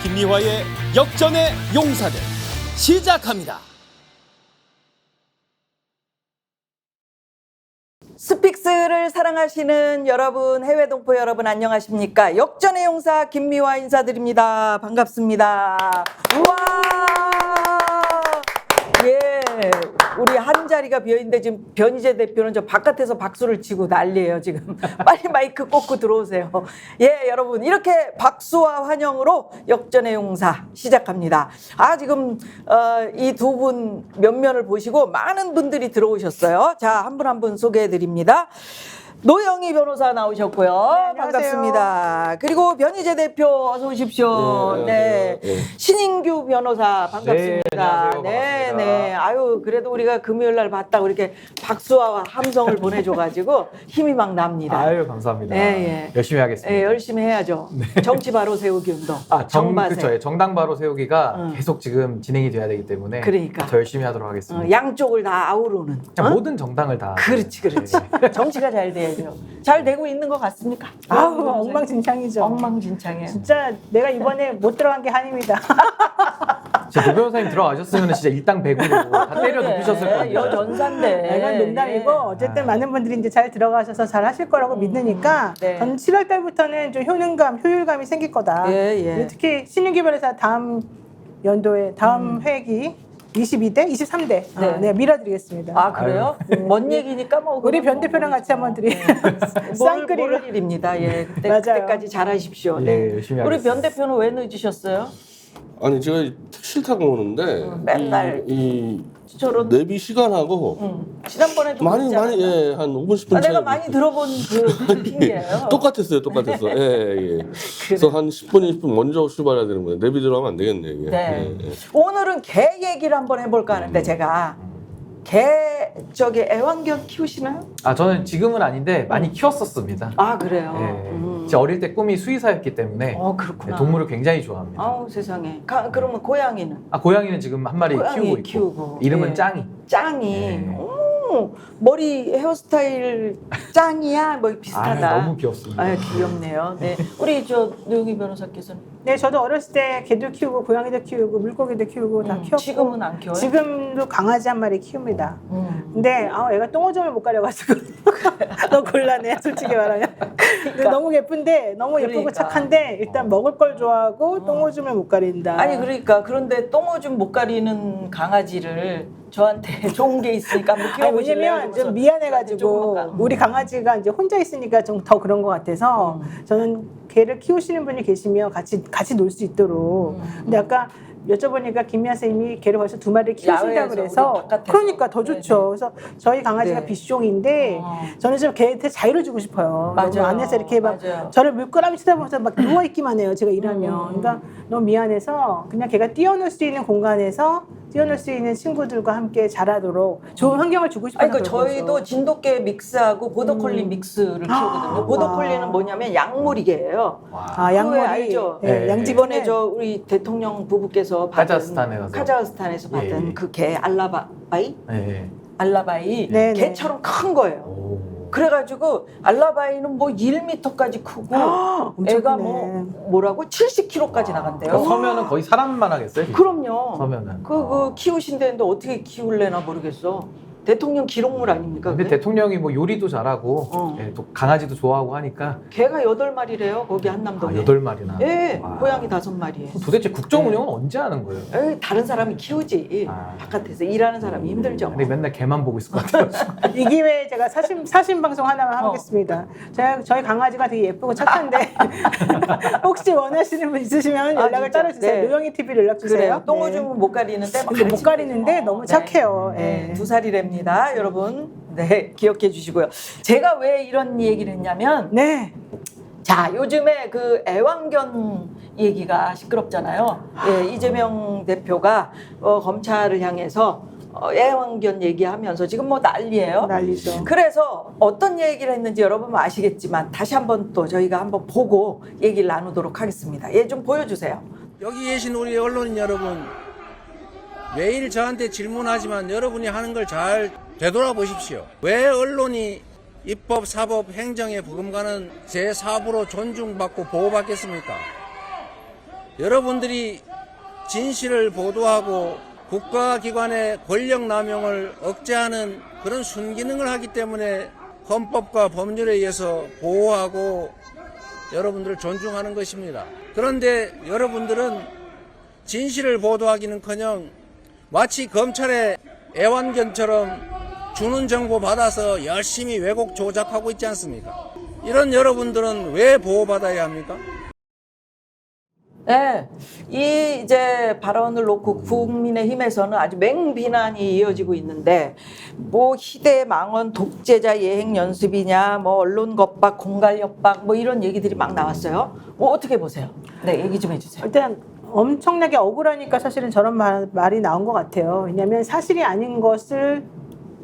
김미화의 역전의 용사들 시작합니다. 스픽스를 사랑하시는 여러분, 해외 동포 여러분 안녕하십니까? 역전의 용사 김미화 인사드립니다. 반갑습니다. 우와! 예, 우리 한 자리가 비어있는데 지금 변희재 대표는 저 바깥에서 박수를 치고 난리예요 지금. 빨리 마이크 꽂고 들어오세요. 예, 여러분 이렇게 박수와 환영으로 역전의 용사 시작합니다. 지금 이 두 분 면면을 보시고 많은 분들이 들어오셨어요. 자, 한 분 한 분 소개해드립니다. 노영희 변호사 나오셨고요. 네, 반갑습니다. 그리고 변희재 대표 어서 오십시오. 네, 신인규 변호사 반갑습니다. 네, 안녕하세요. 네, 반갑습니다. 네. 아유, 그래도 우리가 금요일 날 봤다고 이렇게 박수와 함성을 보내줘가지고 힘이 막 납니다. 아유, 감사합니다. 예. 열심히 하겠습니다. 예, 열심히 해야죠. 정치 바로 세우기 운동. 그렇죠. 정당 바로 세우기가 계속 지금 진행이 돼야 되기 때문에 그러니까. 더 열심히 하도록 하겠습니다. 양쪽을 다 아우르는. 그냥 모든 정당을 다. 그렇지. 정치가 잘 돼야죠. 잘 되고 있는 것 같습니까? 엉망진창이죠. 엉망진창이에요. 진짜 내가 이번에 못 들어간 게 한입니다. 진짜 노 변호사님 들어가셨으면 진짜 일당백으로 다 때려 눕히셨을 거예요. 여전사인데. 이건 농담이고 어쨌든 많은 분들이 이제 잘 들어가셔서 잘 하실 거라고 믿으니까 네. 저는 7월 달부터는 좀 효율감이 생길 거다. 예. 특히 신윤기 변호사 다음 연도에 다음 회기 22대, 23대 네, 밀어드리겠습니다. 그래요? 뭔 얘기니까 뭐 우리 변 대표랑 같이 한번 쌍끌이로 모를 일입니다. 예, 맞아요. 그때까지 잘하십시오. 예, 열심히 우리 하겠습니다. 변 대표는 왜 늦으셨어요? 아니 제가 택시를 타고 오는데 맨날 이 저런 내비 시간하고 지난번에도 많이 그랬잖아요. 예, 한 5분 10분 차이. 내가 많이 들어본 그 핑계예요. 똑같았어요. 예. 그래서 한 10분 20분 먼저 출발해야 되는 거예요. 내비 들어가면 안 되겠네 이게. 네. 예. 오늘은 개 얘기를 한번 해볼까 하는데 제가 개 애완견 키우시나요? 저는 지금은 아닌데 많이 키웠었습니다. 그래요. 예. 제 어릴 때 꿈이 수의사였기 때문에 그렇구나. 동물을 굉장히 좋아합니다. 아우 세상에. 그러면 고양이는? 고양이는 지금 한 마리 고양이 키우고 있고 예. 이름은 짱이. 짱이. 네. 머리 헤어스타일 짱이야? 뭐 비슷하다. 너무 귀엽습니다. 귀엽네요. 네. 우리 노영희 변호사께서는? 네, 저도 어렸을 때 개도 키우고 고양이도 키우고 물고기도 키우고 다 키웠고 지금은 안 키워요? 지금도 강아지 한 마리 키웁니다. 근데 애가 똥오줌을 못 가려가지고 너무 곤란해 솔직히 말하면. 근데 너무 예쁜데 너무 예쁘고 그러니까. 착한데 일단 먹을 걸 좋아하고 똥오줌을 못 가린다. 그런데 똥오줌 못 가리는 강아지를 저한테 좋은 게 있으니까 한번 키워보실래요? 왜냐면 좀 미안해가지고 우리 강아지가 이제 혼자 있으니까 좀 더 그런 것 같아서 저는 개를 키우시는 분이 계시면 같이 놀 수 있도록. 근데 아까 여쭤보니까 김미아 선생님이 개를 벌써 2마리를 키우신다고 야외에서, 그래서 우리 바깥에서. 그러니까 더 좋죠. 네네. 그래서 저희 강아지가 네. 비숑인데 저는 좀 개한테 자유를 주고 싶어요. 맞아요. 너무 안에서 이렇게 막 맞아요. 저를 물끄러미 쳐다보면서 막 누워있기만 해요. 제가 일하면. 그러니까 너무 미안해서 그냥 걔가 뛰어놀 수 있는 공간에서 뛰어놀 수 있는 친구들과 함께 자라도록 좋은 환경을 주고 싶어서 그러니까 그런 저희도 거죠. 진돗개 믹스하고 보더콜리 믹스를 키우거든요. 보더콜리는 뭐냐면 양무리개예요. 양머리. 알죠? 네, 양지 이번에 우리 대통령 부부께서 받은 카자흐스탄에서 받은 예. 그 개 알라바이? 예. 알라바이 네, 네. 개처럼 큰 거예요. 그래가지고 알라바이는 뭐 1m까지 크고 엄청 애가 크네. 뭐라고 70kg까지 나간대요. 그러니까 서면은 거의 사람만 하겠어요? 그럼요. 서면은. 그 키우신다는데 어떻게 키울래나 모르겠어. 대통령 기록물 아닙니까? 근데 그게? 대통령이 뭐 요리도 잘하고 또 강아지도 좋아하고 하니까 개가 8마리래요. 거기 한남동에. 8마리나. 예, 와. 고양이 5마리에. 도대체 국정 운영은 언제 하는 거예요? 에이, 다른 사람이 키우지. 바깥에서 일하는 사람이 힘들죠. 근데 맨날 개만 보고 있을 것 같아요. 이 기회에 제가 사신 방송 하나만 하겠습니다. 저희 강아지가 되게 예쁘고 착한데 혹시 원하시는 분 있으시면 연락을 진짜? 따라주세요. 네. 노영희 TV를 연락 주세요. 그래요. 똥오줌은 못 가리는데 근데 못 가리는데 너무 착해요. 네. 예. 2살이랍니다, 여러분. 네, 기억해 주시고요. 제가 왜 이런 얘기를 했냐면 네. 자, 요즘에 그 애완견 얘기가 시끄럽잖아요. 예, 이재명 대표가 검찰을 향해서 애완견 얘기하면서 지금 뭐 난리예요. 난리죠. 그래서 어떤 얘기를 했는지 여러분 아시겠지만 다시 한번 또 저희가 한번 보고 얘기를 나누도록 하겠습니다. 예, 좀 보여주세요. 여기 계신 우리 언론인 여러분, 매일 저한테 질문하지만 여러분이 하는 걸 잘 되돌아보십시오. 왜 언론이 입법, 사법, 행정에 부금가는 제4부로 존중받고 보호받겠습니까? 여러분들이 진실을 보도하고 국가기관의 권력 남용을 억제하는 그런 순기능을 하기 때문에 헌법과 법률에 의해서 보호하고 여러분들을 존중하는 것입니다. 그런데 여러분들은 진실을 보도하기는커녕 마치 검찰의 애완견처럼 주는 정보 받아서 열심히 왜곡 조작하고 있지 않습니까? 이런 여러분들은 왜 보호받아야 합니까? 네, 이 이제 발언을 놓고 국민의힘에서는 아주 맹비난이 이어지고 있는데, 뭐 희대 망언 독재자 예행 연습이냐, 뭐 언론 겁박, 공갈 협박, 뭐 이런 얘기들이 막 나왔어요. 뭐 어떻게 보세요? 네, 얘기 좀 해주세요. 일단 엄청나게 억울하니까 사실은 저런 말이 나온 것 같아요. 왜냐하면 사실이 아닌 것을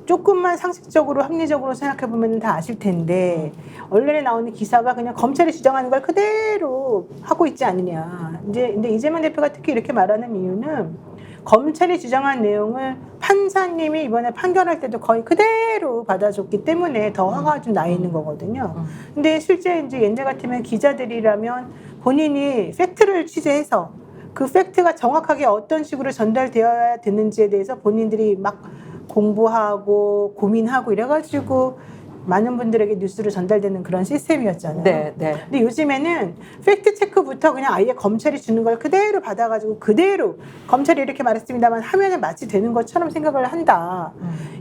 조금만 상식적으로 합리적으로 생각해 보면 다 아실 텐데, 언론에 나오는 기사가 그냥 검찰이 주장하는 걸 그대로 하고 있지 않느냐. 근데 이재명 대표가 특히 이렇게 말하는 이유는 검찰이 주장한 내용을 판사님이 이번에 판결할 때도 거의 그대로 받아줬기 때문에 더 화가 좀 나 있는 거거든요. 근데 실제 이제 옛날 같으면 기자들이라면 본인이 팩트를 취재해서 그 팩트가 정확하게 어떤 식으로 전달되어야 되는지에 대해서 본인들이 막 공부하고 고민하고 이래가지고 많은 분들에게 뉴스로 전달되는 그런 시스템이었잖아요. 네, 네. 근데 요즘에는 팩트 체크부터 그냥 아예 검찰이 주는 걸 그대로 받아가지고 그대로 검찰이 이렇게 말했습니다만 하면은 마치 되는 것처럼 생각을 한다.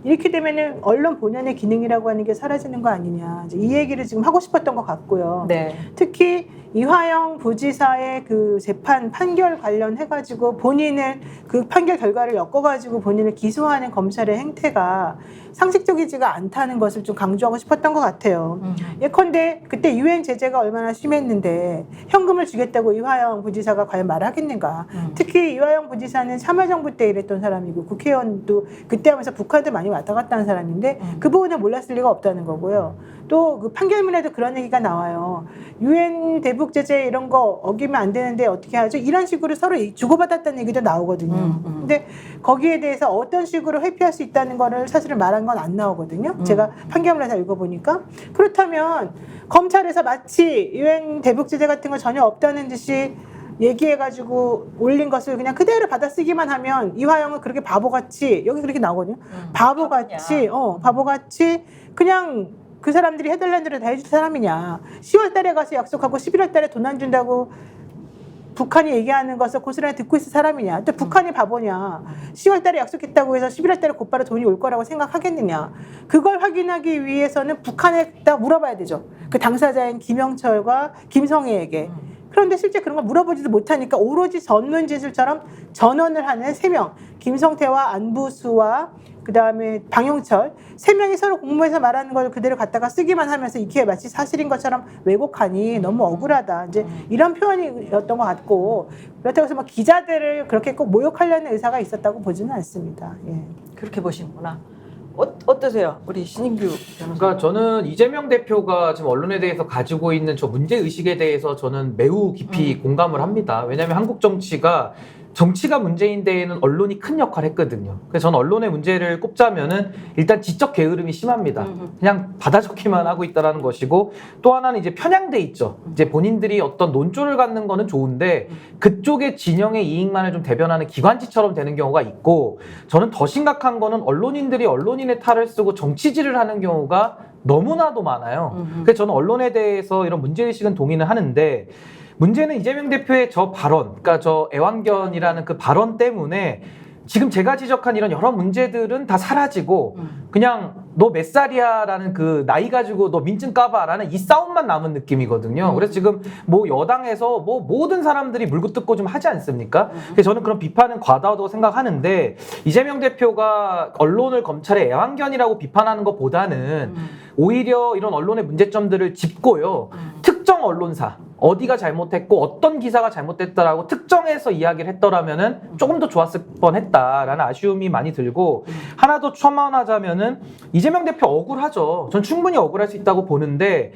이렇게 되면은 언론 본연의 기능이라고 하는 게 사라지는 거 아니냐. 이제 이 얘기를 지금 하고 싶었던 것 같고요. 네. 특히 이화영 부지사의 그 재판 판결 관련해가지고 본인을 그 판결 결과를 엮어가지고 본인을 기소하는 검찰의 행태가 상식적이지가 않다는 것을 좀 강조하고 싶었던 것 같아요. 예컨대 그때 유엔 제재가 얼마나 심했는데 현금을 주겠다고 이화영 부지사가 과연 말하겠는가. 특히 이화영 부지사는 참여정부 때 일했던 사람이고 국회의원도 그때 하면서 북한도 많이 왔다 갔다 하는 사람인데 그 부분을 몰랐을 리가 없다는 거고요. 또 그 판결문에도 그런 얘기가 나와요. 유엔 대북 제재 이런 거 어기면 안 되는데 어떻게 하죠? 이런 식으로 서로 주고받았다는 얘기도 나오거든요. 근데 거기에 대해서 어떤 식으로 회피할 수 있다는 거를 사실은 말한 건 안 나오거든요. 제가 판결문을 다 읽어보니까. 그렇다면 검찰에서 마치 유엔 대북 제재 같은 거 전혀 없다는 듯이 얘기해가지고 올린 것을 그냥 그대로 받아쓰기만 하면 이화영은 그렇게 바보같이, 여기 그렇게 나오거든요. 바보같이 그냥 그 사람들이 해달라는 대로 다 해줄 사람이냐. 10월 달에 가서 약속하고 11월 달에 돈 안 준다고 북한이 얘기하는 것을 고스란히 듣고 있을 사람이냐. 또 북한이 바보냐. 10월 달에 약속했다고 해서 11월 달에 곧바로 돈이 올 거라고 생각하겠느냐. 그걸 확인하기 위해서는 북한에다 물어봐야 되죠. 그 당사자인 김영철과 김성애에게. 그런데 실제 그런 걸 물어보지도 못하니까 오로지 전문지술처럼 전언을 하는 3명. 김성태와 안부수와 그다음에 방용철 3명이 서로 공모해서 말하는 걸 그대로 갖다가 쓰기만 하면서 이게 마치 사실인 것처럼 왜곡하니 너무 억울하다. 이제 이런 표현이었던 것 같고, 그렇다고 해서 막 기자들을 그렇게 꼭 모욕하려는 의사가 있었다고 보지는 않습니다. 예. 그렇게 보시는구나. 어떠세요? 우리 신인규 변호사. 그러니까 저는 이재명 대표가 지금 언론에 대해서 가지고 있는 저 문제 의식에 대해서 저는 매우 깊이 공감을 합니다. 왜냐하면 한국 정치가 문제인 데에는 언론이 큰 역할을 했거든요. 그래서 저는 언론의 문제를 꼽자면은 일단 지적 게으름이 심합니다. 그냥 받아 적기만 하고 있다라는 것이고, 또 하나는 이제 편향돼 있죠. 이제 본인들이 어떤 논조를 갖는 거는 좋은데 그쪽의 진영의 이익만을 좀 대변하는 기관지처럼 되는 경우가 있고, 저는 더 심각한 거는 언론인들이 언론인의 탈을 쓰고 정치질을 하는 경우가 너무나도 많아요. 그래서 저는 언론에 대해서 이런 문제의식은 동의는 하는데, 문제는 이재명 대표의 저 발언, 그러니까 저 애완견이라는 그 발언 때문에 지금 제가 지적한 이런 여러 문제들은 다 사라지고 그냥 너 몇 살이야 라는 그 나이 가지고 너 민증 까봐 라는 이 싸움만 남은 느낌이거든요. 그래서 지금 뭐 여당에서 뭐 모든 사람들이 물고 뜯고 좀 하지 않습니까? 그래서 저는 그런 비판은 과다하다고 생각하는데, 이재명 대표가 언론을 검찰의 애완견이라고 비판하는 것보다는 오히려 이런 언론의 문제점들을 짚고요. 특정 언론사 어디가 잘못했고 어떤 기사가 잘못됐다라고 특정해서 이야기를 했더라면은 조금 더 좋았을 뻔했다라는 아쉬움이 많이 들고, 하나 더 첨언하자면은 이재명 대표 억울하죠. 전 충분히 억울할 수 있다고 보는데,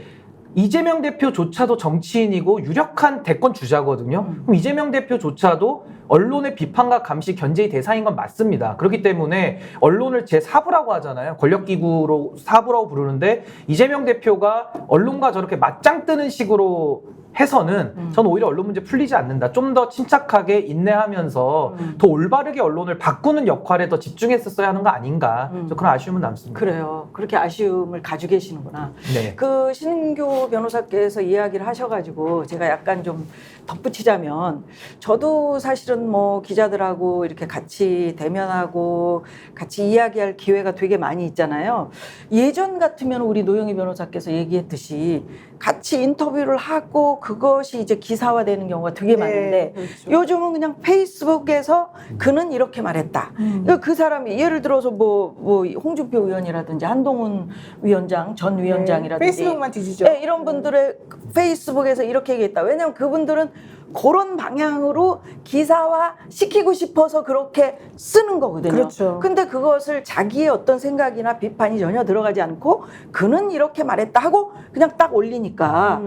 이재명 대표조차도 정치인이고 유력한 대권 주자거든요. 그럼 이재명 대표조차도 언론의 비판과 감시 견제의 대상인 건 맞습니다. 그렇기 때문에 언론을 제4부라고 하잖아요. 권력기구로 4부라고 부르는데, 이재명 대표가 언론과 저렇게 맞짱 뜨는 식으로 해서는 저는 오히려 언론 문제 풀리지 않는다. 좀 더 침착하게 인내하면서 더 올바르게 언론을 바꾸는 역할에 더 집중했었어야 하는 거 아닌가. 저 그런 아쉬움은 남습니다. 그래요. 그렇게 아쉬움을 가지고 계시는구나. 네. 그 신은교 변호사께서 이야기를 하셔가지고 제가 약간 좀 덧붙이자면 저도 사실은 뭐 기자들하고 이렇게 같이 대면하고 같이 이야기할 기회가 되게 많이 있잖아요. 예전 같으면 우리 노영희 변호사께서 얘기했듯이 같이 인터뷰를 하고 그것이 이제 기사화되는 경우가 되게 많은데 그렇죠. 요즘은 그냥 페이스북에서 그는 이렇게 말했다. 그러니까 그 사람이 예를 들어서 뭐 홍준표 의원이라든지 한동훈 위원장, 전 위원장이라든지 페이스북만 뒤지죠. 네, 이런 분들의 페이스북에서 이렇게 얘기했다. 왜냐하면 그분들은 그런 방향으로 기사화 시키고 싶어서 그렇게 쓰는 거거든요. 그렇죠. 근데 그것을 자기의 어떤 생각이나 비판이 전혀 들어가지 않고 그는 이렇게 말했다 하고 그냥 딱 올리니까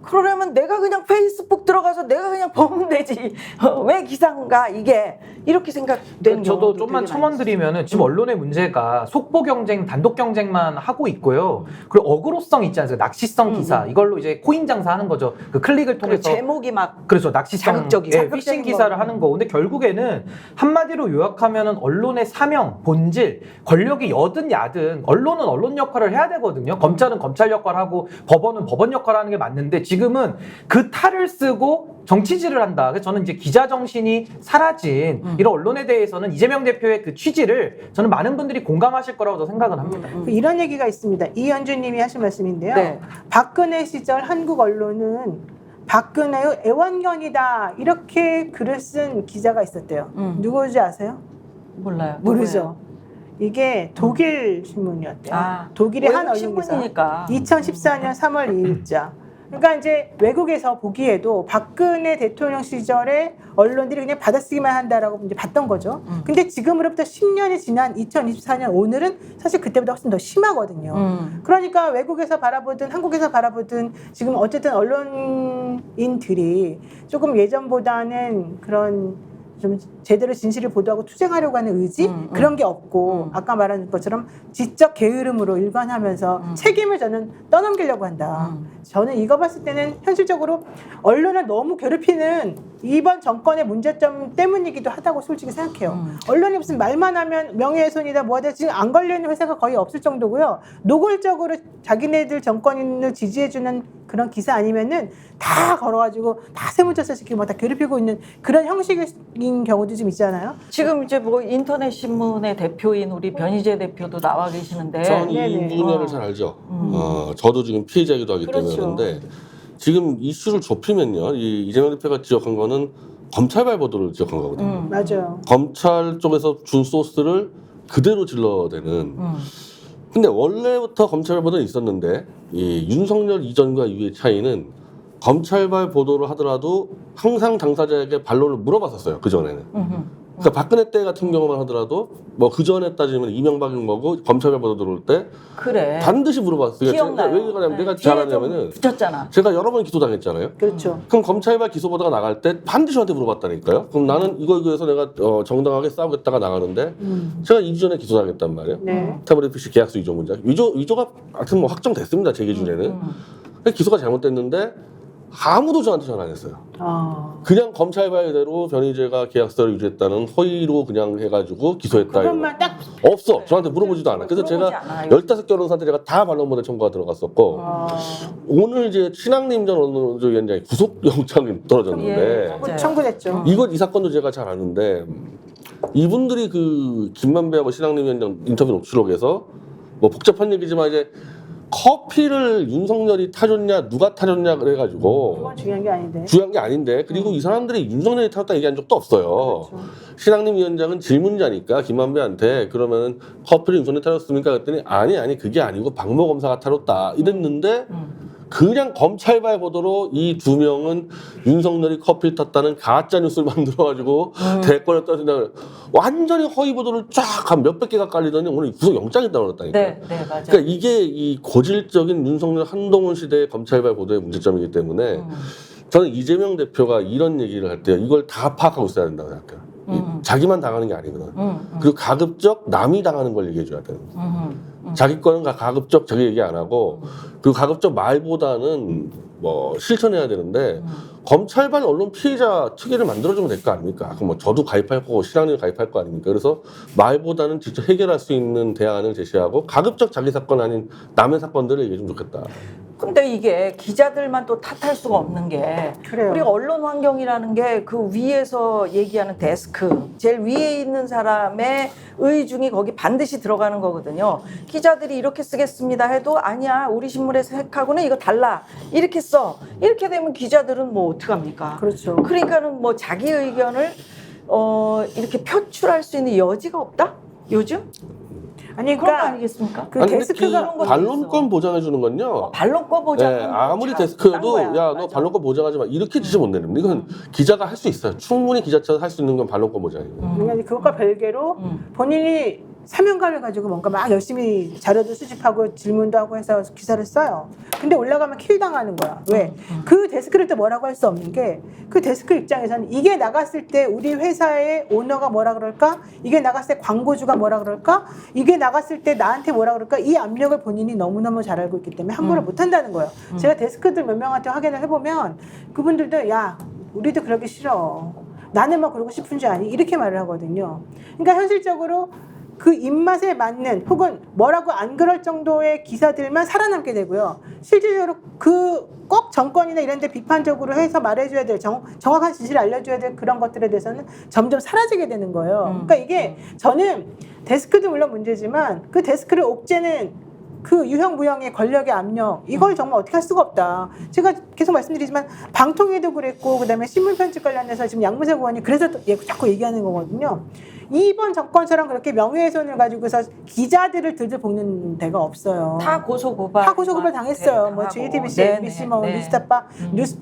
그러려면 내가 그냥 페이스북 들어가서 내가 그냥 보면 되지. 왜 기사인가 이게 이렇게 생각되는 저도 경우도 좀만 되게 첨언드리면은 지금 언론의 문제가 속보 경쟁, 단독 경쟁만 하고 있고요. 그리고 어그로성 있지 않습니까? 낚시성 기사 이걸로 이제 코인 장사하는 거죠. 그 클릭을 많아요. 통해서 제목이 막 그렇죠. 낚시성, 자극적이고 예, 피싱 기사를 하는 거. 근데 결국에는 한마디로 요약하면은 언론의 사명, 본질, 권력이 여든 야든 언론은 언론 역할을 해야 되거든요. 검찰은 검찰 역할을 하고 법원은 법원 역할을 하는 게 맞는데 지금은 그 탈을 쓰고 정치질을 한다. 그래서 저는 이제 기자 정신이 사라진 이런 언론에 대해서는 이재명 대표의 그 취지를 저는 많은 분들이 공감하실 거라고 저 생각은 합니다. 이런 얘기가 있습니다. 이현주님이 하신 말씀인데요. 네. 박근혜 시절 한국 언론은 박근혜의 애완견이다 이렇게 글을 쓴 기자가 있었대요. 누구인지 아세요? 몰라요. 모르죠. 이게 독일 신문이었대요. 아, 독일의 한 외국 언론기사. 신문이니까. 2014년 3월 2일자. 그러니까 이제 외국에서 보기에도 박근혜 대통령 시절에 언론들이 그냥 받아쓰기만 한다라고 이제 봤던 거죠. 근데 지금으로부터 10년이 지난 2024년 오늘은 사실 그때보다 훨씬 더 심하거든요. 그러니까 외국에서 바라보든 한국에서 바라보든 지금 어쨌든 언론인들이 조금 예전보다는 그런 좀 제대로 진실을 보도하고 투쟁하려고 하는 의지 그런 게 없고 아까 말한 것처럼 지적 게으름으로 일관하면서 책임을 저는 떠넘기려고 한다. 저는 이거 봤을 때는 현실적으로 언론을 너무 괴롭히는 이번 정권의 문제점 때문이기도 하다고 솔직히 생각해요. 언론이 무슨 말만 하면 명예훼손이다 뭐하다 지금 안 걸려있는 회사가 거의 없을 정도고요. 노골적으로 자기네들 정권을 지지해주는 그런 기사 아니면은 다 걸어가지고 다 세무조사 시키고 다 괴롭히고 있는 그런 형식인 경우도 좀 있잖아요. 지금 이제 뭐 인터넷 신문의 대표인 우리 변희재 대표도 나와 계시는데 저는 이 네네. 분야를 잘 알죠. 저도 지금 피해자이기도 하기 그렇죠. 때문에 그런데 지금 이슈를 좁히면요. 이 이재명 대표가 지적한 거는 검찰발 보도를 지적한 거거든요. 맞아요. 검찰 쪽에서 준 소스를 그대로 질러대는. 근데 원래부터 검찰발 보도는 있었는데 이 윤석열 이전과 이후의 차이는 검찰발 보도를 하더라도 항상 당사자에게 반론을 물어봤었어요. 그 전에는. 그러니까 박근혜 때 같은 경우만 하더라도 뭐 그 전에 따지면 이명박이 뭐고 검찰발 보도 들어올 때 그래. 반드시 물어봤어요. 기억나요. 왜 그러냐면 내가 네. 뒤에 잘하냐면은 좀 붙였잖아. 제가 여러 번 기소당했잖아요. 그렇죠. 그럼 검찰발 기소 보도가 나갈 때 반드시 저한테 물어봤다니까요. 그럼 나는 이거에서 내가 정당하게 싸우겠다가 나가는데 제가 2주 전에 기소당했단 말이에요. 네. WPC 계약서 위조 문제. 위조가 하여튼 뭐 확정됐습니다. 제 기준에는. 기소가 잘못됐는데 아무도 저한테 전화 안 했어요. 그냥 검찰발대로 변희재가 계약서를 위조했다는 허위로 그냥 해가지고 기소했다. 그것만 딱 없어. 저한테 물어보지도 않아. 그래서 물어보지 제가 않아요. 15개 언론사한테 제가 다 반론문에 청구가 들어갔었고 오늘 이제 신학님 전 언론조위원장이 구속영장이 떨어졌는데 맞아요. 청구됐죠. 이 사건도 제가 잘 아는데 이분들이 그 김만배하고 신학님 위원장 인터뷰 녹취록에서 뭐 복잡한 얘기지만 이제 커피를 윤석열이 타줬냐 누가 타줬냐 그래가지고 그건 중요한 게 아닌데. 중요한 게 아닌데 그리고 이 사람들이 윤석열이 타줬다 얘기한 적도 없어요. 신학님 위원장은 질문자니까 김만배한테 그러면 커피를 윤석열이 타줬습니까? 그랬더니 아니 그게 아니고 박모 검사가 타줬다 이랬는데 그냥 검찰발 보도로 이 두 명은 윤석열이 커피를 탔다는 가짜 뉴스를 만들어가지고 대권에 떠서 완전히 허위 보도를 쫙 한 몇백 개가 깔리더니 오늘 구속영장이 떨어졌다니까요. 네, 네, 맞아요. 그러니까 이게 이 고질적인 윤석열 한동훈 시대의 검찰발 보도의 문제점이기 때문에 저는 이재명 대표가 이런 얘기를 할 때 이걸 다 파악하고 있어야 된다고 생각해요. 자기만 당하는 게 아니거든. 그리고 가급적 남이 당하는 걸 얘기해 줘야 되는 거예요. 자기 거는 가급적 자기 얘기 안 하고 그리고 가급적 말보다는 뭐 실천해야 되는데 검찰반 언론 피해자 특위를 만들어주면 될 거 아닙니까? 그럼 뭐 저도 가입할 거고 신앙님 가입할 거 아닙니까? 그래서 말보다는 직접 해결할 수 있는 대안을 제시하고 가급적 자기 사건 아닌 남의 사건들을 얘기해 주면 좋겠다. 근데 이게 기자들만 또 탓할 수가 없는 게 그래요. 우리가 언론 환경이라는 게 그 위에서 얘기하는 데스크 제일 위에 있는 사람의 의중이 거기 반드시 들어가는 거거든요. 기자들이 이렇게 쓰겠습니다 해도 아니야 우리 신문에서 핵하고는 이거 달라 이렇게 써 이렇게 되면 기자들은 뭐 어떡합니까? 그렇죠. 그러니까는 뭐 자기 의견을 이렇게 표출할 수 있는 여지가 없다? 요즘? 아니 그런 거 그러니까 아니겠습니까? 그 아니, 근데 데스크가 그런 것도 반론권 보장해 주는 건요. 반론권 보장. 네, 아무리 데스크여도 야 너 반론권 보장하지 마 이렇게 지적 못 내는 이건 기자가 할 수 있어요. 충분히 기자처럼 할 수 있는 건 반론권 보장이에요. 그러니까 그것과 별개로 본인이 사명감을 가지고 뭔가 막 열심히 자료도 수집하고 질문도 하고 해서 기사를 써요. 근데 올라가면 킬 당하는 거야. 왜? 그 데스크를 또 뭐라고 할 수 없는 게 그 데스크 입장에서는 이게 나갔을 때 우리 회사의 오너가 뭐라 그럴까? 이게 나갔을 때 광고주가 뭐라 그럴까? 이게 나갔을 때 나한테 뭐라 그럴까? 이 압력을 본인이 너무너무 잘 알고 있기 때문에 함부로 못 한다는 거예요. 제가 데스크들 몇 명한테 확인을 해보면 그분들도 야 우리도 그러기 싫어. 나는 막 그러고 싶은 줄 아니? 이렇게 말을 하거든요. 그러니까 현실적으로 그 입맛에 맞는 혹은 뭐라고 안 그럴 정도의 기사들만 살아남게 되고요. 실질적으로 그 꼭 정권이나 이런 데 비판적으로 해서 말해줘야 될 정확한 진실을 알려줘야 될 그런 것들에 대해서는 점점 사라지게 되는 거예요. 그러니까 이게 저는 데스크도 물론 문제지만 그 데스크를 옥죄는 그 유형무형의 권력의 압력 이걸 정말 어떻게 할 수가 없다. 제가 계속 말씀드리지만 방통위도 그랬고 그다음에 신문 편집 관련해서 지금 양문석 의원이 그래서 또 자꾸 얘기하는 거거든요. 이번 정권처럼 그렇게 명예훼손을 가지고서 기자들을 들들 볶는 데가 없어요. 다 고소고발. 다 고소고발 당했어요. 뭐 JTBC, MBC, 뭐 뉴스타파,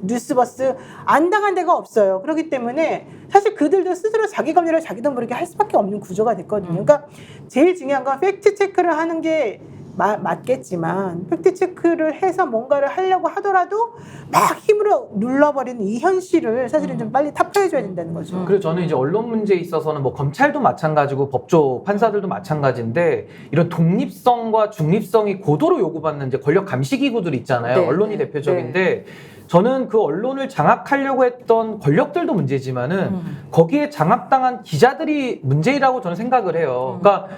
뉴스버스 안 당한 데가 없어요. 그렇기 때문에 사실 그들도 스스로 자기 검열을 자기도 모르게 할 수밖에 없는 구조가 됐거든요. 그러니까 제일 중요한 건 팩트 체크를 하는 게 맞겠지만 팩트 체크를 해서 뭔가를 하려고 하더라도 막 힘으로 눌러버리는 이 현실을 사실은 좀 빨리 타파해줘야 된다는 거죠. 그래서 저는 이제 언론 문제에 있어서는 뭐 검찰도 마찬가지고 법조 판사들도 마찬가지인데 이런 독립성과 중립성이 고도로 요구받는 이제 권력 감시 기구들 있잖아요. 네, 언론이 네, 대표적인데 저는 그 언론을 장악하려고 했던 권력들도 문제지만은 거기에 장악당한 기자들이 문제라고 저는 생각을 해요. 그러니까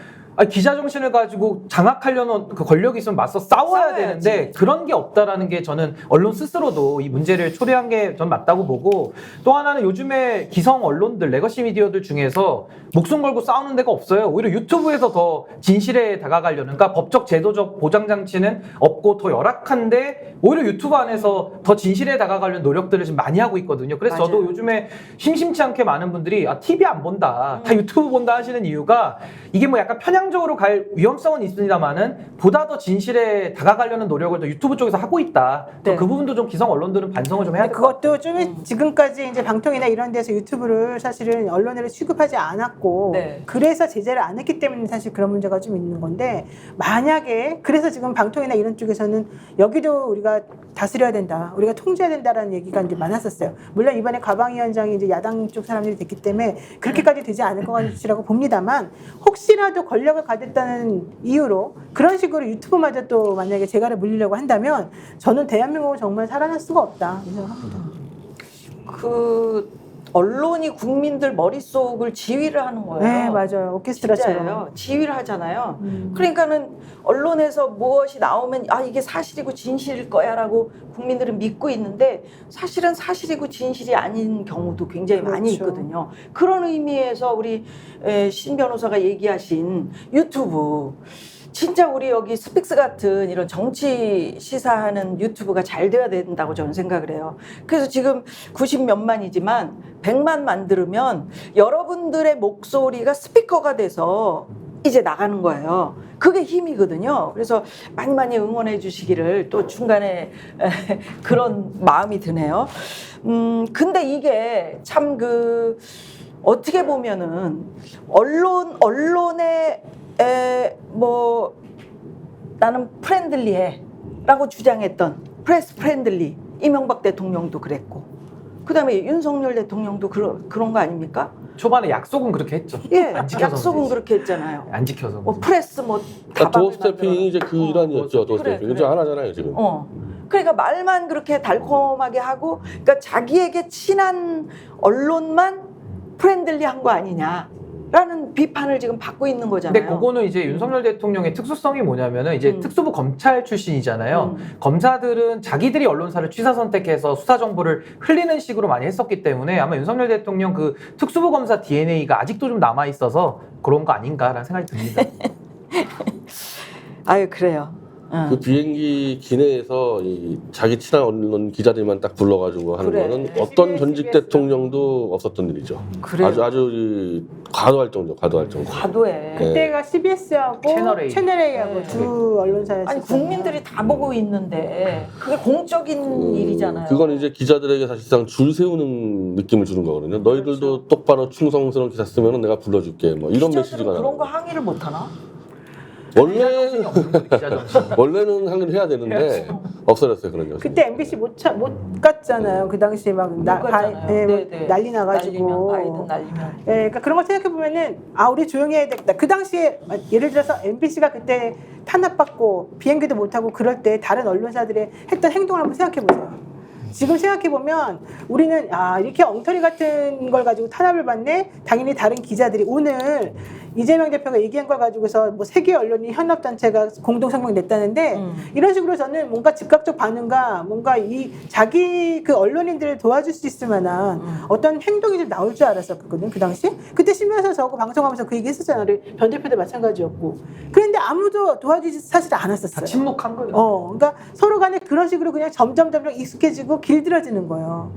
기자 정신을 가지고 장악하려는 그 권력이 있으면 맞서 싸워야 되는데 그런 게 없다라는 게 저는 언론 스스로도 이 문제를 초래한 게 전 맞다고 보고 또 하나는 요즘에 기성 언론들 레거시 미디어들 중에서 목숨 걸고 싸우는 데가 없어요. 오히려 유튜브에서 더 진실에 다가가려는 그러니까 법적 제도적 보장 장치는 없고 더 열악한데 오히려 유튜브 안에서 더 진실에 다가가려는 노력들을 지금 많이 하고 있거든요. 그래서 맞아요. 저도 요즘에 심심치 않게 많은 분들이 TV 안 본다 다 유튜브 본다 하시는 이유가 이게 뭐 약간 편향적으로 갈 위험성은 있습니다만은 보다 더 진실에 다가가려는 노력을 더 유튜브 쪽에서 하고 있다. 네. 그 부분도 좀 기성 언론들은 반성을 좀 해야 될 것 같아요. 그것도 좀 지금까지 이제 방통이나 이런 데서 유튜브를 사실은 언론으로 취급하지 않았고 네. 그래서 제재를 안 했기 때문에 사실 그런 문제가 좀 있는 건데 만약에 그래서 지금 방통이나 이런 쪽에서는 여기도 우리가 다스려야 된다, 우리가 통제해야 된다라는 얘기가 이제 많았었어요. 물론 이번에 가방위원장이 이제 야당 쪽 사람들이 됐기 때문에 그렇게까지 되지 않을 것이라고 봅니다만 혹시라도 권력을 가졌다는 이유로 그런 식으로 유튜브마저 또 만약에 재갈을 물리려고 한다면 저는 대한민국은 정말 살아날 수가 없다 이 생각합니다. 그 언론이 국민들 머릿속을 지휘를 하는 거예요. 네 맞아요. 오케스트라처럼. 진짜예요. 지휘를 하잖아요. 그러니까는 언론에서 무엇이 나오면 이게 사실이고 진실일 거야라고 국민들은 믿고 있는데 사실은 사실이고 진실이 아닌 경우도 굉장히 많이 그렇죠. 있거든요. 그런 의미에서 우리 신 변호사가 얘기하신 유튜브 진짜 우리 여기 스픽스 같은 이런 정치 시사하는 유튜브가 잘 돼야 된다고 저는 생각을 해요. 그래서 지금 90몇만이지만 100만 만들면 여러분들의 목소리가 스피커가 돼서 이제 나가는 거예요. 그게 힘이거든요. 그래서 많이 응원해 주시기를 또 중간에 그런 마음이 드네요. 근데 이게 참 어떻게 보면은 언론의 뭐 나는 프렌들리해라고 주장했던 프레스 프렌들리 이명박 대통령도 그랬고 그다음에 윤석열 대통령도 그런 거 아닙니까? 초반에 약속은 그렇게 했죠. 예, 안 지켜서 약속은 문제지. 그렇게 했잖아요. 안 지켜서 뭐 문제지. 프레스 뭐 그러니까 다방을 도어 스태핑이 이제 그 일환이었죠. 도어 스태핑. 그래. 그죠? 안 하잖아요 지금. 그러니까 말만 그렇게 달콤하게 하고, 그러니까 자기에게 친한 언론만 프렌들리한 거 아니냐라는 비판을 지금 받고 있는 거잖아요. 근데 그거는 이제 윤석열 대통령의 특수성이 뭐냐면은 이제 특수부 검찰 출신이잖아요. 검사들은 자기들이 언론사를 취사 선택해서 수사 정보를 흘리는 식으로 많이 했었기 때문에 아마 윤석열 대통령 그 특수부 검사 DNA가 아직도 좀 남아 있어서 그런 거 아닌가라는 생각이 듭니다. 아유, 그래요. 그 비행기 기내에서 이 자기 친한 언론 기자들만 딱 불러가지고 하는 그래. 거는 어떤 전직 대통령도 없었던 일이죠. 그래요. 아주 이 과도할 정도, 과도할 정도. 과도해. 그때가 CBS하고 채널A. 채널A하고 네. 두 언론사였어요. 아니, 국민들이 다 보고 있는데 그게 공적인 일이잖아요. 그건 이제 기자들에게 사실상 줄 세우는 느낌을 주는 거거든요. 너희들도 똑바로 충성스러운 기사 쓰면 내가 불러줄게. 뭐 이런 메시지가 기자들은 그런 거 나와요. 항의를 못 하나? 기자 정신. 원래는 항의를 해야 되는데 없어졌어요 그런 거. 그때 MBC 못 갔잖아요. 그 당시에 막 못 갔잖아요. 뭐 네네. 난리 나가지고. 날리면 바이든 날리면. 예, 그러니까 그런 걸 생각해 보면은 우리 조용히 해야 되겠다. 그 당시에 예를 들어서 MBC가 그때 탄압받고 비행기도 못 타고 그럴 때 다른 언론사들의 했던 행동을 한번 생각해 보세요. 지금 생각해 보면 우리는 이렇게 엉터리 같은 걸 가지고 탄압을 받네. 당연히 다른 기자들이 오늘 이재명 대표가 얘기한 걸 가지고서 뭐 세계 언론인 현업 단체가 공동 성명 냈다는데 이런 식으로 저는 뭔가 즉각적 반응과 뭔가 이 자기 그 언론인들을 도와줄 수 있을 만한 어떤 행동이 좀 나올 줄 알았었거든 그 당시. 그때 신문에서 저거 방송하면서 그 얘기 했었잖아요. 우리 변 대표도 마찬가지였고. 그런데 아무도 도와주지 사실 않았었어요. 다 침묵한 거예요. 그러니까 서로 간에 그런 식으로 그냥 점점 익숙해지고 길들여지는 거예요.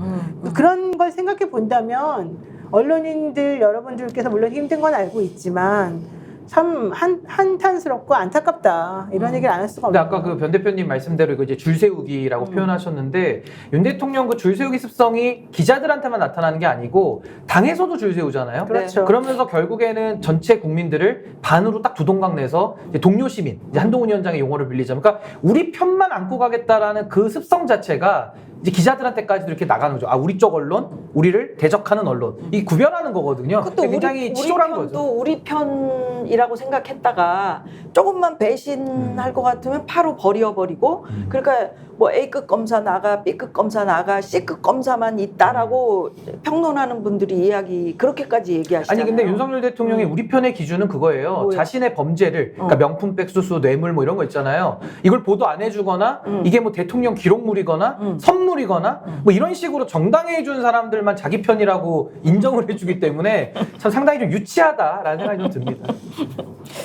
그런 걸 생각해 본다면 언론인들 여러분들께서 물론 힘든 건 알고 있지만 참 한탄스럽고 안타깝다 이런 얘기를 안 할 수가 근데 없어요. 아까 그 변 대표님 말씀대로 이거 이제 줄 세우기라고 표현하셨는데 윤 대통령 그 줄 세우기 습성이 기자들한테만 나타나는 게 아니고 당에서도 줄 세우잖아요. 그렇죠. 그러면서 결국에는 전체 국민들을 반으로 딱 두 동강 내서 이제 동료 시민, 이제 한동훈 위원장의 용어를 빌리자면, 그러니까 우리 편만 안고 가겠다라는 그 습성 자체가 이제 기자들한테까지도 이렇게 나가는 거죠. 우리 쪽 언론, 우리를 대적하는 언론, 이 구별하는 거거든요. 그것도 굉장히 치졸한 거죠. 편도 우리 편이라고 생각했다가 조금만 배신할 것 같으면 바로 버려버리고 그러니까 뭐 A급 검사 나가, B급 검사 나가, C급 검사만 있다라고 평론하는 분들이 그렇게까지 얘기하시잖아요. 아니 근데 윤석열 대통령의 우리 편의 기준은 그거예요. 뭐예요? 자신의 범죄를, 그러니까 명품백 수수, 뇌물 뭐 이런 거 있잖아요. 이걸 보도 안 해주거나 이게 뭐 대통령 기록물이거나 선물이거나 뭐 이런 식으로 정당해 준 사람들만 자기 편이라고 인정을 해주기 때문에 참 상당히 좀 유치하다라는 생각이 좀 듭니다.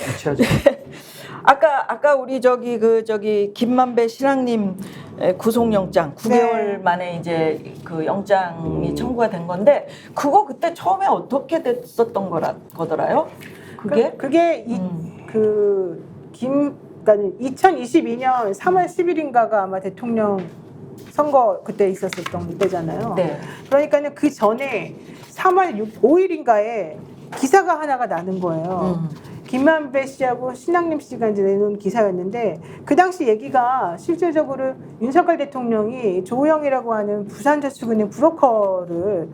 유치하죠. 아까 우리 김만배 신앙님 구속영장 9개월 네. 만에 이제 그 영장이 청구가 된 건데 그거 그때 처음에 어떻게 됐었던 거더라요? 그게? 그게 그러니까 2022년 3월 10일인가가 아마 대통령 선거 그때 있었던 때잖아요. 네. 그러니까는 그 전에 3월 5일인가에 기사가 하나가 나는 거예요. 김만배 씨하고 신앙림 씨가 이제 내놓은 기사였는데 그 당시 얘기가 실질적으로 윤석열 대통령이 조호영이라고 하는 부산저축은행 브로커를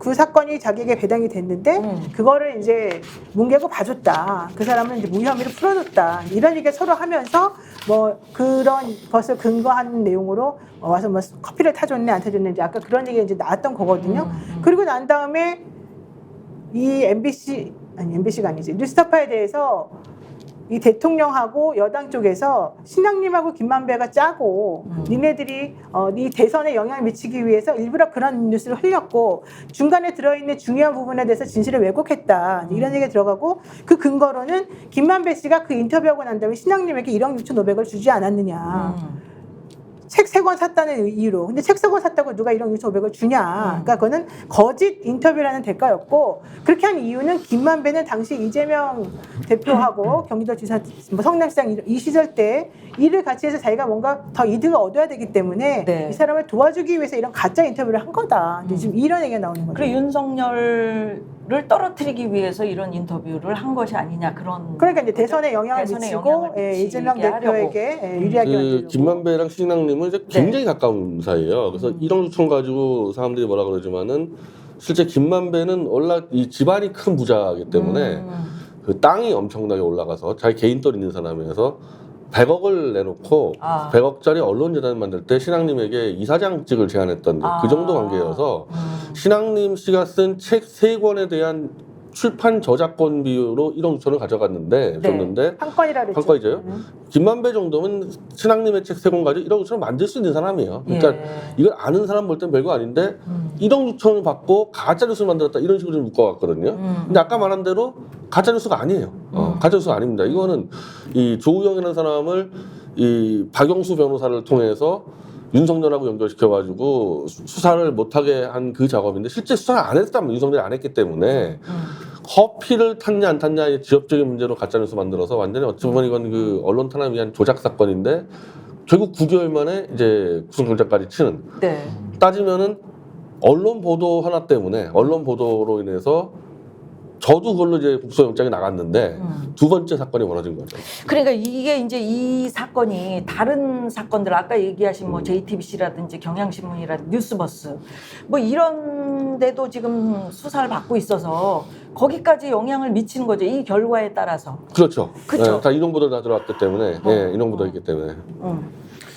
그 사건이 자기에게 배당이 됐는데 그거를 이제 뭉개고 봐줬다. 그 사람은 이제 무혐의로 풀어줬다. 이런 얘기를 서로 하면서 뭐 그런 것을 근거한 내용으로 와서 뭐 커피를 타줬네 안 타줬는지 아까 그런 얘기가 이제 나왔던 거거든요. 그리고 난 다음에 이 MBC가 아니지 뉴스타파에 대해서 이 대통령하고 여당 쪽에서 신앙님하고 김만배가 짜고 니네들이 이 대선에 영향을 미치기 위해서 일부러 그런 뉴스를 흘렸고 중간에 들어있는 중요한 부분에 대해서 진실을 왜곡했다 이런 얘기가 들어가고 그 근거로는 김만배 씨가 그 인터뷰하고 난 다음에 신앙님에게 1억 6,500을 주지 않았느냐 책 3권 샀다는 이유로. 근데 책 3권 샀다고 누가 1억 6,500을 주냐. 그러니까 그거는 거짓 인터뷰라는 대가였고 그렇게 한 이유는 김만배는 당시 이재명 대표하고 경기도지사 뭐 성남시장 이 시절 때 일을 같이 해서 자기가 뭔가 더 이득을 얻어야 되기 때문에 네. 이 사람을 도와주기 위해서 이런 가짜 인터뷰를 한 거다. 근데 지금 이런 얘기가 나오는 거죠. 그리고 윤석열을 떨어뜨리기 위해서 이런 인터뷰를 한 것이 아니냐 그런. 그러니까 이제 대선에 영향을 대선에 미치고 영향을 미치게 이재명 하려고. 대표에게 유리하게 그 만들려고. 김만배랑 신앙님은 이제 굉장히 가까운 사이예요. 그래서 1억 6천 가지고 사람들이 뭐라 그러지만은 실제 김만배는 원래 이 집안이 큰 부자이기 때문에 그 땅이 엄청나게 올라가서 자기 개인 떨 있는 사람이어서 100억을 내놓고 아. 100억짜리 언론재단을 만들 때 신앙님에게 이사장직을 제안했던 그 정도 관계여서 신앙님 씨가 쓴 책 3권에 대한 출판 저작권 비율로 1억 6천을 가져갔는데 줬는데 한 건이라 그랬죠. 한 건이죠. 김만배 정도면 신앙님의 책 3권 가지고 1억 6천을 만들 수 있는 사람이에요. 그러니까 이걸 아는 사람 볼 땐 별거 아닌데 1억 6천을 받고 가짜 뉴스를 만들었다 이런 식으로 좀 묶어갔거든요. 근데 아까 말한 대로 가짜 뉴스가 아니에요. 가짜 뉴스가 아닙니다. 이거는 이 조우영이라는 사람을 이 박영수 변호사를 통해서 윤석열하고 연결시켜가지고 수사를 못하게 한 그 작업인데 실제 수사를 안 했다면 윤석열이 안 했기 때문에 커피를 탔냐 안 탔냐의 지역적인 문제로 가짜뉴스 만들어서 완전히 어찌 보면 이건 그 언론 탄압을 위한 조작 사건인데 결국 9개월 만에 이제 구속영장까지 치는 네. 따지면은 언론 보도 하나 때문에 언론 보도로 인해서 저도 그걸로 이제 구속영장이 나갔는데 두 번째 사건이 벌어진 거죠. 그러니까 이게 이제 이 사건이 다른 사건들 아까 얘기하신 뭐 JTBC라든지 경향신문이라든지 뉴스버스 뭐 이런 데도 지금 수사를 받고 있어서 거기까지 영향을 미치는 거죠. 이 결과에 따라서. 그렇죠. 그쵸. 네, 다 인용보도 다 들어왔기 때문에, 예, 인용보도 있기 때문에.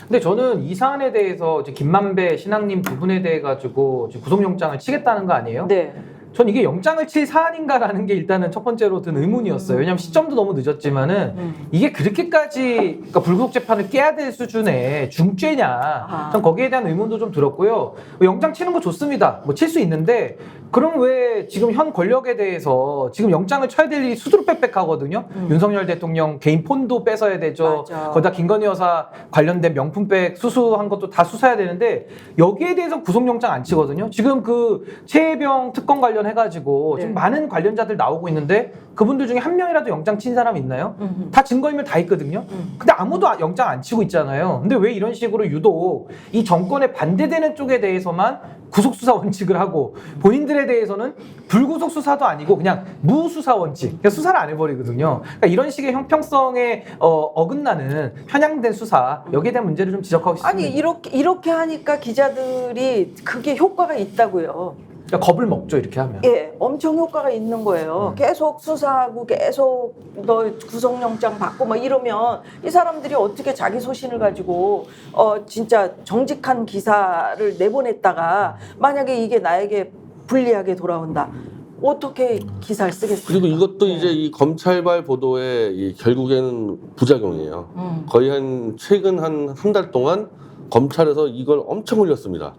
근데 저는 이 사안에 대해서 이제 김만배 신앙님 두 분에 대해 가지고 지금 구속영장을 치겠다는 거 아니에요? 네. 전 이게 영장을 칠 사안인가라는 게 일단은 첫 번째로 든 의문이었어요. 왜냐하면 시점도 너무 늦었지만은 이게 그렇게까지 그러니까 불구속 재판을 깨야 될 수준의 중죄냐? 전 거기에 대한 의문도 좀 들었고요. 영장 치는 거 좋습니다. 뭐 칠 수 있는데 그럼 왜 지금 현 권력에 대해서 지금 영장을 쳐야 될 일이 수두룩빽빽하거든요. 윤석열 대통령 개인 폰도 뺏어야 되죠. 맞아. 거기다 김건희 여사 관련된 명품백 수수한 것도 다 수사해야 되는데 여기에 대해서 구속영장 안 치거든요. 지금 그 최혜병 특검 관련해가지고 지금 많은 관련자들 나오고 있는데 그분들 중에 한 명이라도 영장 친 사람 있나요? 다 증거인멸 다 있거든요. 근데 아무도 영장 안 치고 있잖아요. 근데 왜 이런 식으로 유독 이 정권에 반대되는 쪽에 대해서만 구속수사 원칙을 하고 본인들에 대해서는 불구속 수사도 아니고 그냥 무수사 원칙, 그냥 수사를 안 해버리거든요. 그러니까 이런 식의 형평성에 어긋나는 편향된 수사 여기에 대한 문제를 좀 지적하고 싶습니다. 아니 이렇게 하니까 기자들이 그게 효과가 있다고요. 그러니까 겁을 먹죠 이렇게 하면. 예, 엄청 효과가 있는 거예요. 계속 수사하고 계속 너 구속영장 받고 막 이러면 이 사람들이 어떻게 자기 소신을 가지고 진짜 정직한 기사를 내보냈다가 만약에 이게 나에게 불리하게 돌아온다. 어떻게 기사를 쓰겠어요? 그리고 이것도 이제 이 검찰발 보도의 이 결국에는 부작용이에요. 거의 최근 한 달 동안 검찰에서 이걸 엄청 올렸습니다.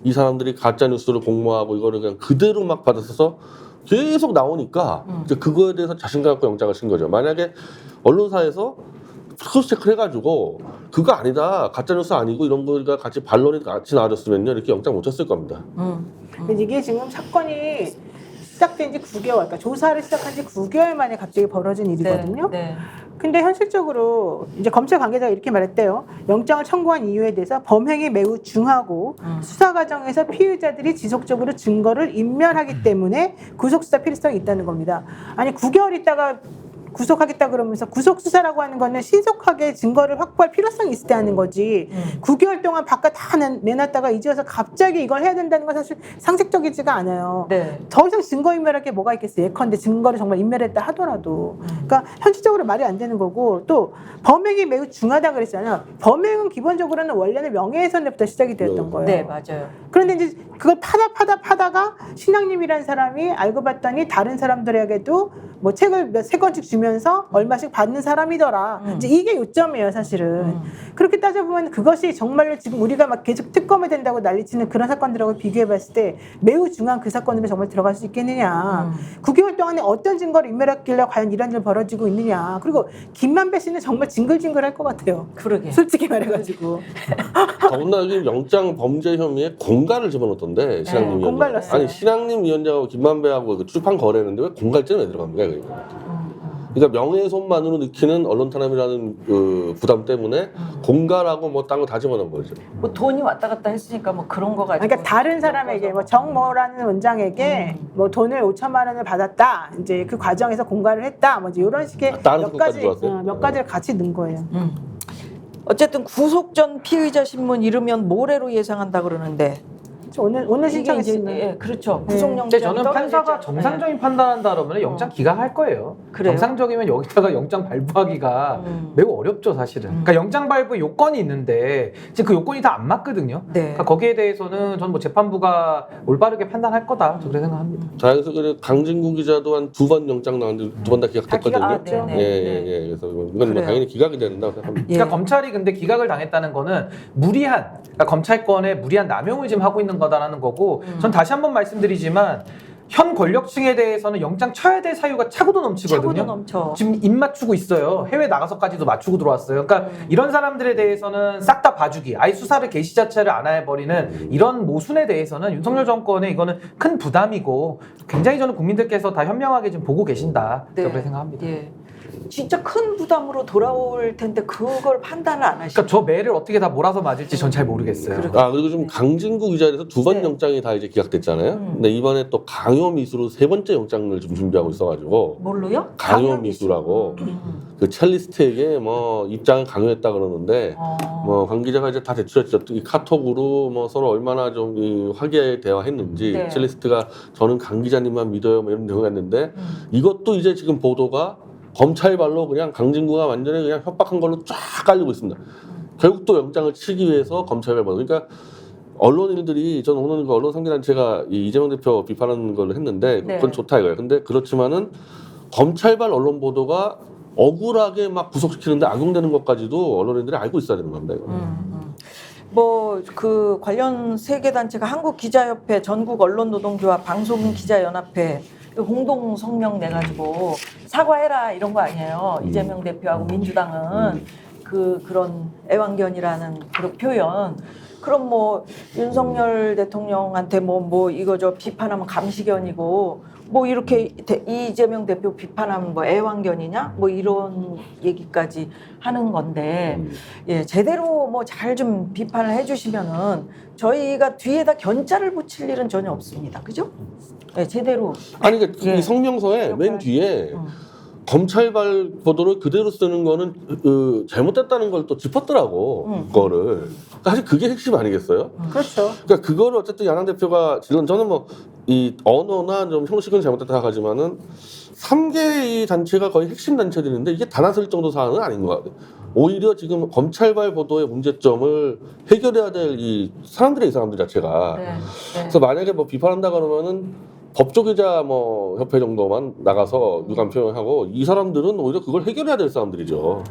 이 사람들이 가짜 뉴스를 공모하고 이거를 그냥 그대로 막 받아서 계속 나오니까 이제 그거에 대해서 자신감 갖고 영장을 친 거죠. 만약에 언론사에서 크로스 체크를 해가지고 그거 아니다, 가짜 뉴스 아니고 이런 거가 같이 반론이 같이 나와줬으면요 이렇게 영장 못 쳤을 겁니다. 근데 이게 지금 사건이 시작된 지 9개월, 그러니까 조사를 시작한 지 9개월 만에 갑자기 벌어진 일이거든요. 네. 근데 현실적으로 이제 검찰 관계자가 이렇게 말했대요. 영장을 청구한 이유에 대해서 범행이 매우 중하고 수사 과정에서 피의자들이 지속적으로 증거를 인멸하기 때문에 구속수사 필요성이 있다는 겁니다. 아니 9개월 있다가 구속하겠다 그러면서 구속수사라고 하는 거는 신속하게 증거를 확보할 필요성이 있을 때 하는 거지 9개월 동안 바깥 다 내놨다가 이제 와서 갑자기 이걸 해야 된다는 건 사실 상식적이지가 않아요. 네. 더 이상 증거 인멸할 게 뭐가 있겠어요. 예컨대 증거를 정말 인멸했다 하더라도 그러니까 현실적으로 말이 안 되는 거고 또 범행이 매우 중하다 그랬잖아요. 범행은 기본적으로는 원래는 명예훼손부터 시작이 되었던 거예요. 네, 맞아요. 그런데 이제 그걸 파다가 신앙님이라는 사람이 알고 봤더니 다른 사람들에게도 뭐 책을 세 권씩 주면서 얼마씩 받는 사람이더라. 이제 이게 요점이에요, 사실은. 그렇게 따져보면 그것이 정말로 지금 우리가 막 계속 특검이 된다고 난리치는 그런 사건들하고 비교해봤을 때 매우 중요한 그 사건으로 정말 들어갈 수 있겠느냐. 9개월 동안에 어떤 증거를 인멸했길래 과연 이런 일 벌어지고 있느냐. 그리고 김만배 씨는 정말 징글징글할 것 같아요. 그러게. 솔직히 말해가지고. 더군다나 여기 영장 범죄 혐의에 공갈을 집어넣었던데 신앙님 위원장. 공갈 넣었어요. 아니 신앙님 위원장하고 김만배하고 그 출판 거래했는데 왜 공갈죄는 왜 들어갑니까? 그러니까 명예훼손만으로 느끼는 언론 탄압이라는 그 부담 때문에 공갈하고 뭐 딴 거 다 집어넣은 거죠. 뭐 돈이 왔다 갔다 했으니까 뭐 그런 거 가지고. 그러니까 다른 사람에게 뭐 정모라는 원장에게 뭐 돈을 5천만 원을 받았다. 이제 그 과정에서 공갈을 했다. 뭐 이제 이런 식의 다른 몇 것까지 가지 들어왔어요? 몇 가지를 같이 넣은 거예요. 어쨌든 구속 전 피의자 신문 이르면 모레로 예상한다 그러는데 오늘 이게 이제 신청했으면 예, 그렇죠. 네. 구속영장이 근데 저는 떨어지죠. 판사가 정상적인 판단한다 그러면 영장 기각할 거예요. 그래요? 정상적이면 여기다가 영장 발부하기가 매우 어렵죠, 사실은. 그러니까 영장 발부 요건이 있는데 지금 그 요건이 다 안 맞거든요. 네. 그러니까 거기에 대해서는 전 뭐 재판부가 올바르게 판단할 거다. 저 그렇게 생각합니다. 자, 그래서 그래 강진구 기자도 한 2번 영장 나왔는데 2번 다 기각됐거든요. 아, 네, 네, 예. 그래서 이건 뭐 그래요. 당연히 기각이 된다고 생각합니다. 예. 그러니까 검찰이 근데 기각을 당했다는 거는 무리한, 그러니까 검찰권의 무리한 남용을 지금 하고 있는 거다라는 거고, 전 다시 한번 말씀드리지만 현 권력층에 대해서는 영장 쳐야 될 사유가 차고도 넘치거든요. 차고도 넘쳐. 지금 입 맞추고 있어요. 해외 나가서까지도 맞추고 들어왔어요. 그러니까 이런 사람들에 대해서는 싹 다 봐주기, 아예 수사를 개시 자체를 안 해버리는 이런 모순에 대해서는 윤석열 정권에 이거는 큰 부담이고, 굉장히 저는 국민들께서 다 현명하게 지금 보고 계신다. 네. 그렇게 생각합니다. 예. 진짜 큰 부담으로 돌아올 텐데 그걸 판단을 안 하시죠. 그러니까 저 매를 어떻게 다 몰아서 맞을지 전 잘 모르겠어요. 아, 그리고 좀 강진구 기자에서 2번 네. 영장이 다 이제 기각됐잖아요. 근데 이번에 또 강요미수로 3번째 영장을 좀 준비하고 있어가지고 뭘로요? 강요미수라고 그 첼리스트에게 뭐 입장을 강요했다 그러는데 뭐 강 기자가 이제 다 대출했죠. 이 카톡으로 뭐 서로 얼마나 좀 이 화기애애 대화했는지 네. 첼리스트가 저는 강 기자님만 믿어요 뭐 이런 내용이 있는데 이것도 이제 지금 보도가 검찰발로 그냥 강진구가 완전히 그냥 협박한 걸로 쫙 깔리고 있습니다. 결국 또 영장을 치기 위해서 검찰발 받고 그러니까 언론인들이 저는 오늘 그 언론 상대단체가 이 이재명 대표 비판하는 걸 했는데 네. 그건 좋다 이거예요. 근데 그렇지만은 검찰발 언론 보도가 억울하게 막 구속시키는데 악용되는 것까지도 언론인들이 알고 있어야 되는 겁니다. 이거. 뭐 그 관련 세 개 단체가 한국기자협회, 전국언론노동조합, 방송기자연합회 공동 성명 내가지고 사과해라 이런 거 아니에요. 이재명 대표하고 민주당은 그런 애완견이라는 그런 표현. 그럼 뭐 윤석열 대통령한테 뭐 이거 저 비판하면 감시견이고 뭐 이렇게 이재명 대표 비판하면 뭐 애완견이냐 뭐 이런 얘기까지 하는 건데 예 제대로 뭐 잘 좀 비판을 해주시면은 저희가 뒤에다 견자를 붙일 일은 전혀 없습니다. 그죠? 예 제대로 아니 그러니까 예. 이 성명서에 맨 뒤에 검찰발 보도를 그대로 쓰는 거는 잘못됐다는 걸 또 짚었더라고 그거를. 사실 그게 핵심 아니겠어요? 그렇죠. 그러니까 그거를 어쨌든 야당 대표가 지금 저는 뭐 이 언어나 좀 형식은 잘못됐다 하지만은 3개 이 단체가 거의 핵심 단체들인데 이게 단아쓸 정도 사안은 아닌 것 같아요. 오히려 지금 검찰발 보도의 문제점을 해결해야 될 이 사람들의 이 사람들 자체가. 네, 네. 그래서 만약에 뭐 비판한다 그러면은 법조기자 뭐 협회 정도만 나가서 유감 표현하고 이 사람들은 오히려 그걸 해결해야 될 사람들이죠.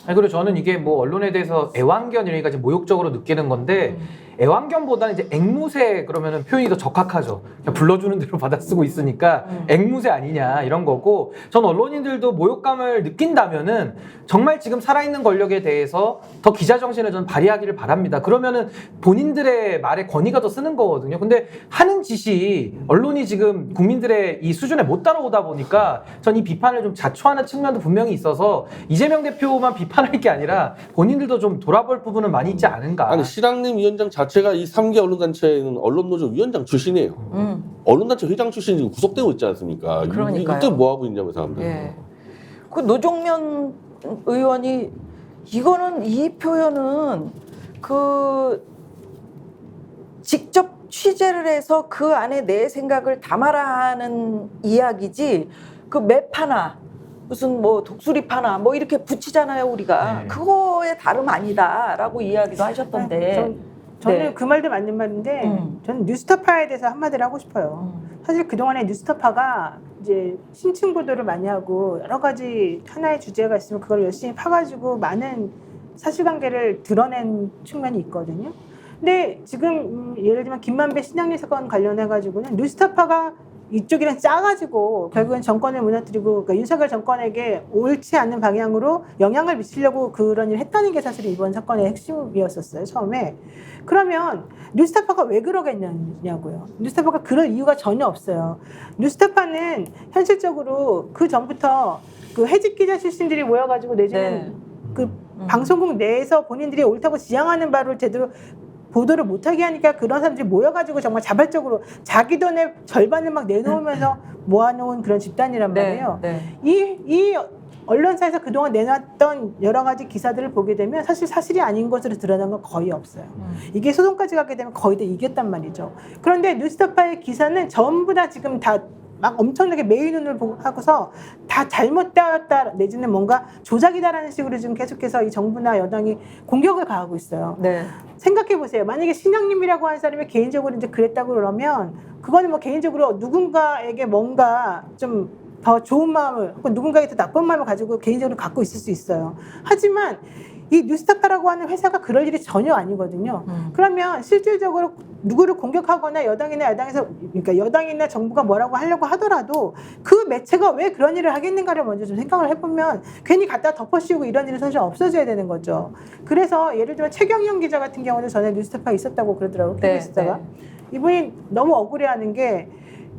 아니, 그리고 저는 이게 뭐 언론에 대해서 애완견 이러니까 지금 모욕적으로 느끼는 건데 애완견보다는 이제 앵무새 그러면은 표현이 더 적합하죠. 그냥 불러주는 대로 받아 쓰고 있으니까 앵무새 아니냐 이런 거고, 전 언론인들도 모욕감을 느낀다면은 정말 지금 살아있는 권력에 대해서 더 기자 정신을 전 발휘하기를 바랍니다. 그러면은 본인들의 말에 권위가 더 쓰는 거거든요. 근데 하는 짓이 언론이 지금 국민들의 이 수준에 못 따라오다 보니까 전 이 비판을 좀 자초하는 측면도 분명히 있어서 이재명 대표만 비판할 게 아니라 본인들도 좀 돌아볼 부분은 많이 있지 않은가. 아니 신학림 위원장 자체가 이 3개 언론단체는 언론노조 위원장 출신이에요. 언론단체 회장 출신이 지금 구속되고 있지 않습니까? 그러니까요. 이때 뭐 하고 있냐고 사람들. 예. 그 노종면 의원이 이거는 이 표현은 그 직접 취재를 해서 그 안에 내 생각을 담아라 하는 이야기지 그 매파나 무슨 뭐 독수리파나 뭐 이렇게 붙이잖아요 우리가. 네. 그거에 다름 아니다라고 이야기도 하셨던데. 저는 네. 그 말도 맞는 말인데 저는 뉴스타파에 대해서 한마디를 하고 싶어요. 사실 그동안에 뉴스타파가 이제 심층 보도를 많이 하고 여러 가지 하나의 주제가 있으면 그걸 열심히 파가지고 많은 사실관계를 드러낸 측면이 있거든요. 근데 지금 예를 들면 김만배 신양리 사건 관련해가지고는 뉴스타파가 이쪽이랑 짜가지고 결국은 정권을 무너뜨리고 그러니까 윤석열 정권에게 옳지 않은 방향으로 영향을 미치려고 그런 일을 했다는 게 사실 이번 사건의 핵심이었었어요 처음에. 그러면 뉴스타파가 왜 그러겠냐고요. 뉴스타파가 그럴 이유가 전혀 없어요. 뉴스타파는 현실적으로 그 전부터 그 해직 기자 출신들이 모여가지고 내지는 그 방송국 내에서 본인들이 옳다고 지향하는 바를 제대로 보도를 못하게 하니까 그런 사람들이 모여가지고 정말 자발적으로 자기 돈의 절반을 막 내놓으면서 모아놓은 그런 집단이란 말이에요. 네. 이 언론사에서 그동안 내놨던 여러 가지 기사들을 보게 되면 사실 사실이 아닌 것으로 드러난 건 거의 없어요. 이게 소송까지 가게 되면 거의 다 이겼단 말이죠. 그런데 뉴스타파의 기사는 전부 다 지금 다 막 엄청나게 매의 눈을 보고 하고서 다 잘못되었다 내지는 뭔가 조작이다라는 식으로 지금 계속해서 이 정부나 여당이 공격을 가하고 있어요. 네. 생각해 보세요. 만약에 신앙님이라고 하는 사람이 개인적으로 이제 그랬다고 그러면 그거는 뭐 개인적으로 누군가에게 뭔가 좀 더 좋은 마음을 혹은 누군가에게 더 나쁜 마음을 가지고 개인적으로 갖고 있을 수 있어요. 하지만 이 뉴스타파라고 하는 회사가 그럴 일이 전혀 아니거든요. 그러면 실질적으로 누구를 공격하거나 여당이나 야당에서 그러니까 여당이나 정부가 뭐라고 하려고 하더라도 그 매체가 왜 그런 일을 하겠는가를 먼저 좀 생각을 해보면 괜히 갖다 덮어씌우고 이런 일은 사실 없어져야 되는 거죠. 그래서 예를 들면 최경영 기자 같은 경우는 전에 뉴스타파에 있었다고 그러더라고요. 네, KBS다가 이분이 너무 억울해하는 게